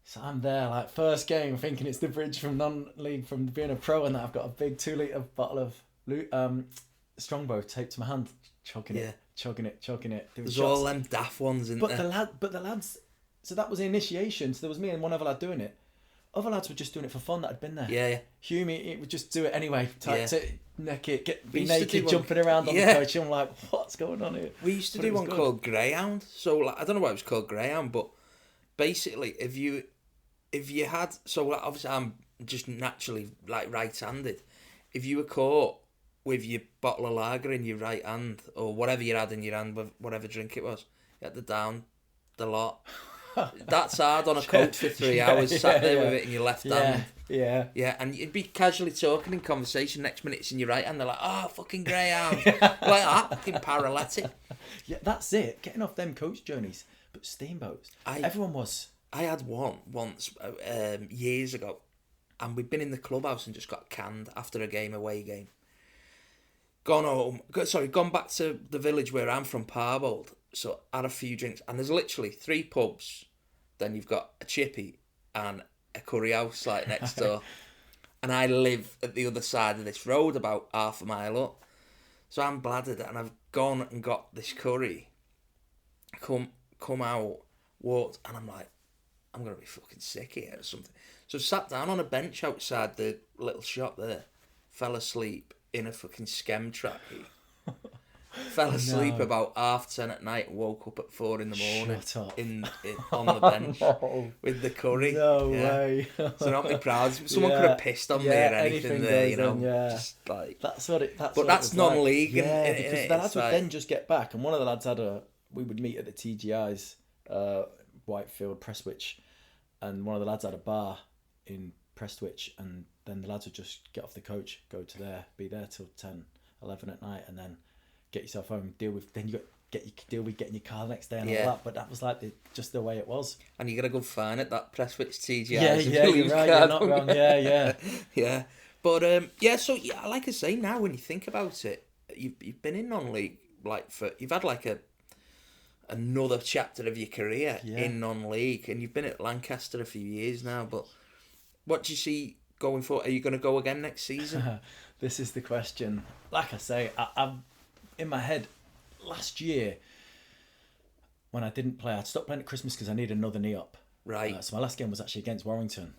[SPEAKER 2] So I'm there, like first game, thinking it's the bridge from non-league from being a pro, and that I've got a big 2 litre bottle of Strongbow taped to my hand, chugging it.
[SPEAKER 1] There's shots. All them daft ones, isn't there?
[SPEAKER 2] But the lads, so that was the initiation. So there was me and one other lad doing it. Other lads were just doing it for fun that had been there.
[SPEAKER 1] Yeah.
[SPEAKER 2] Hughie, it would just do it anyway. Neck it, be naked, jumping around on the coach. I'm like, what's going on here?
[SPEAKER 1] We used to do one called Greyhound. So like, I don't know why it was called Greyhound, but basically, if you had, so like, obviously I'm just naturally like right-handed. If you were caught with your bottle of lager in your right hand, or whatever you had in your hand, with whatever drink it was, you had to down the lot. That's hard on a coat for 3 hours, sat there with it in your left hand. Yeah, and you'd be casually talking in conversation, next minute it's in your right hand, they're like, "Oh, fucking Greyhound." Like that, fucking paralytic.
[SPEAKER 2] Yeah, that's it, getting off them coach journeys. But steamboats, everyone was.
[SPEAKER 1] I had one once, years ago, and we'd been in the clubhouse and just got canned after a away game. Gone back to the village where I'm from, Parbold, so had a few drinks, and there's literally 3 pubs, then you've got a chippy and a curry house like next door, and I live at the other side of this road about half a mile up, so I'm bladdered, and I've gone and got this curry, come out, walked, and I'm like, I'm going to be fucking sick here or something. So sat down on a bench outside the little shop there, fell asleep in a fucking skem trackie. Fell asleep about 10:30 at night, woke up at 4 in the morning on the bench with the curry.
[SPEAKER 2] No way.
[SPEAKER 1] So not me proud. Someone could have pissed on me or anything there, you know. Just like
[SPEAKER 2] that's what it.
[SPEAKER 1] But that's non-league.
[SPEAKER 2] Yeah, because the lads would then just get back, and one of the lads we would meet at the TGI's, Whitefield, Prestwich, and one of the lads had a bar in Prestwich, and then the lads would just get off the coach, go to there, be there till 10, 11 at night, and then get yourself home, deal with getting your car the next day and all that. But that was like just the way it was.
[SPEAKER 1] And you got a good fine at that Prestwich TGI.
[SPEAKER 2] Yeah, you're right. You're not wrong. Yeah.
[SPEAKER 1] But so like I say, now when you think about it, you've been in non-league you've had like a another chapter of your career in non-league, and you've been at Lancaster a few years now. But what do you see going forward? Are you going to go again next season?
[SPEAKER 2] This is the question. Like I say, I'm in my head. Last year, when I didn't play, I'd stopped playing at Christmas because I needed another knee up.
[SPEAKER 1] Right.
[SPEAKER 2] So my last game was actually against Warrington.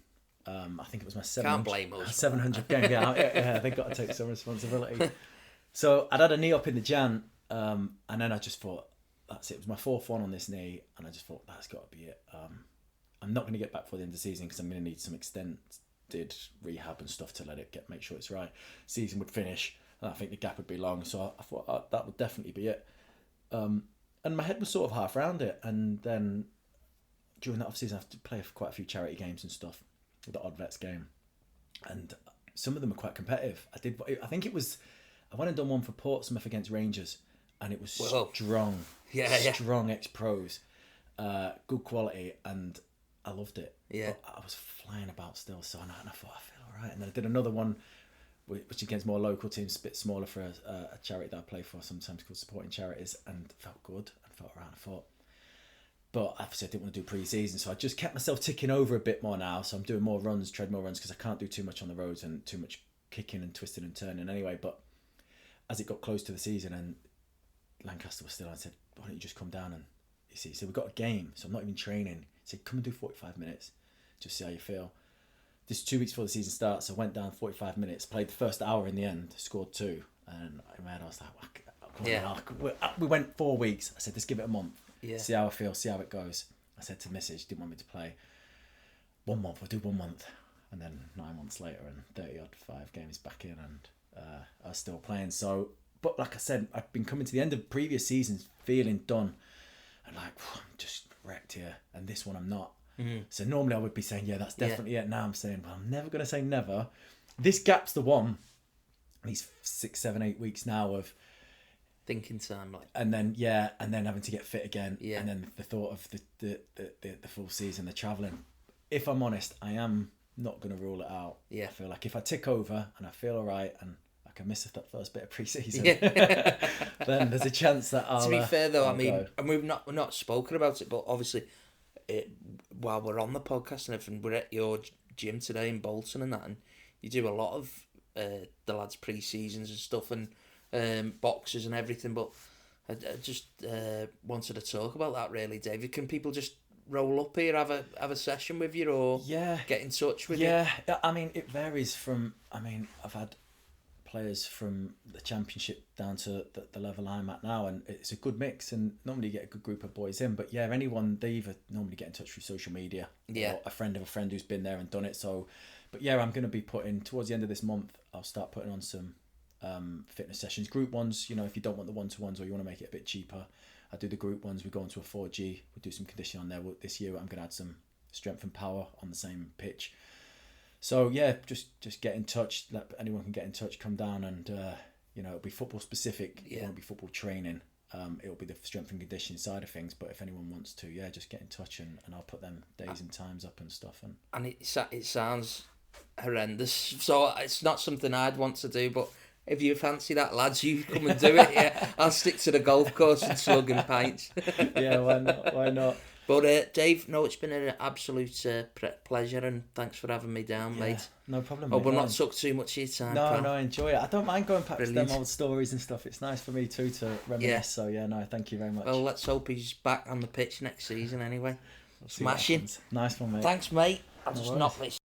[SPEAKER 2] I think it was my
[SPEAKER 1] 700th
[SPEAKER 2] game. Yeah, they got to take some responsibility. So I'd had a knee up in the Jan, and then I just thought, that's it. It was my fourth one on this knee, and I just thought, that's got to be it. I'm not going to get back before the end of the season because I'm going to need some extended rehab and stuff to make sure it's right. Season would finish, and I think the gap would be long. So I thought that would definitely be it. And my head was sort of half around it, and then during that off season, I have to play for quite a few charity games and stuff. The Odd Vets game, and some of them are quite competitive. I think it was, I went and done one for Portsmouth against Rangers, and it was strong, strong ex-pros, good quality, and I loved it.
[SPEAKER 1] Yeah,
[SPEAKER 2] but I was flying about still, so and I thought I feel alright. And then I did another one, which against more local teams, a bit smaller for a charity that I play for, sometimes called Supporting Charities, and felt good and felt alright. I thought. But obviously I didn't want to do pre-season, so I just kept myself ticking over a bit more now. So I'm doing more runs, treadmill runs, because I can't do too much on the roads and too much kicking and twisting and turning anyway. But as it got close to the season and Lancaster was still, I said, why don't you just come down and, you see, so we've got a game, so I'm not even training. He said, come and do 45 minutes, just see how you feel. This is 2 weeks before the season starts, so I went down 45 minutes, played the first hour in the end, scored 2. And in my head I was like, we went 4 weeks. I said, let's give it a month.
[SPEAKER 1] Yeah.
[SPEAKER 2] See how I feel, see how it goes. I said to Mrs. Didn't want me to play 1 month, we'll do 1 month. And then 9 months later and 30 odd 5 games back in, and I was still playing. So, but like I said, I've been coming to the end of previous seasons feeling done and like, I'm just wrecked here, and this one I'm not. Mm-hmm. So normally I would be saying, yeah, that's definitely it. Now I'm saying, well, I'm never going to say never. This gap's the one. These 6, 7, 8 weeks now of
[SPEAKER 1] thinking time, like,
[SPEAKER 2] and then having to get fit again, and then the thought of the full season, the travelling. If I'm honest, I am not going to rule it out. I feel like if I tick over and I feel alright and I can miss that first bit of pre-season, then there's a chance that I'll.
[SPEAKER 1] To be fair though, and we've not spoken about it, but obviously, while we're on the podcast and everything, we're at your gym today in Bolton and that, and you do a lot of the lads' pre-seasons and stuff and. Boxes and everything, but I just wanted to talk about that really, David. Can people just roll up here, have a session with you, or get in touch with you?
[SPEAKER 2] Yeah, I mean, it varies from. I mean, I've had players from the Championship down to the level I'm at now, and it's a good mix. And normally you get a good group of boys in, but anyone, they either normally get in touch through social media, or a friend of a friend who's been there and done it. So, but I'm going to be putting towards the end of this month. I'll start putting on some. Fitness sessions, group ones, if you don't want the one-to-ones or you want to make it a bit cheaper, I do the group ones. We go into a 4G, we do some conditioning on there. This year I'm going to add some strength and power on the same pitch. So just get in touch. Anyone can get in touch, come down, and it'll be football specific. It won't be football training. It'll be the strength and conditioning side of things, but if anyone wants to, just get in touch and I'll put them days and times up and stuff.
[SPEAKER 1] And it sounds horrendous, so it's not something I'd want to do, but if you fancy that, lads, you come and do it. I'll stick to the golf course and slugging pints.
[SPEAKER 2] Why not?
[SPEAKER 1] But Dave, no, it's been an absolute pleasure, and thanks for having me down, mate.
[SPEAKER 2] No problem.
[SPEAKER 1] We'll not suck too much of your time.
[SPEAKER 2] No, enjoy it. I don't mind going back to them old stories and stuff. It's nice for me too to reminisce. So thank you very much.
[SPEAKER 1] Well, let's hope he's back on the pitch next season anyway. Smashing.
[SPEAKER 2] Nice one, mate.
[SPEAKER 1] Thanks, mate. I'll just knock this.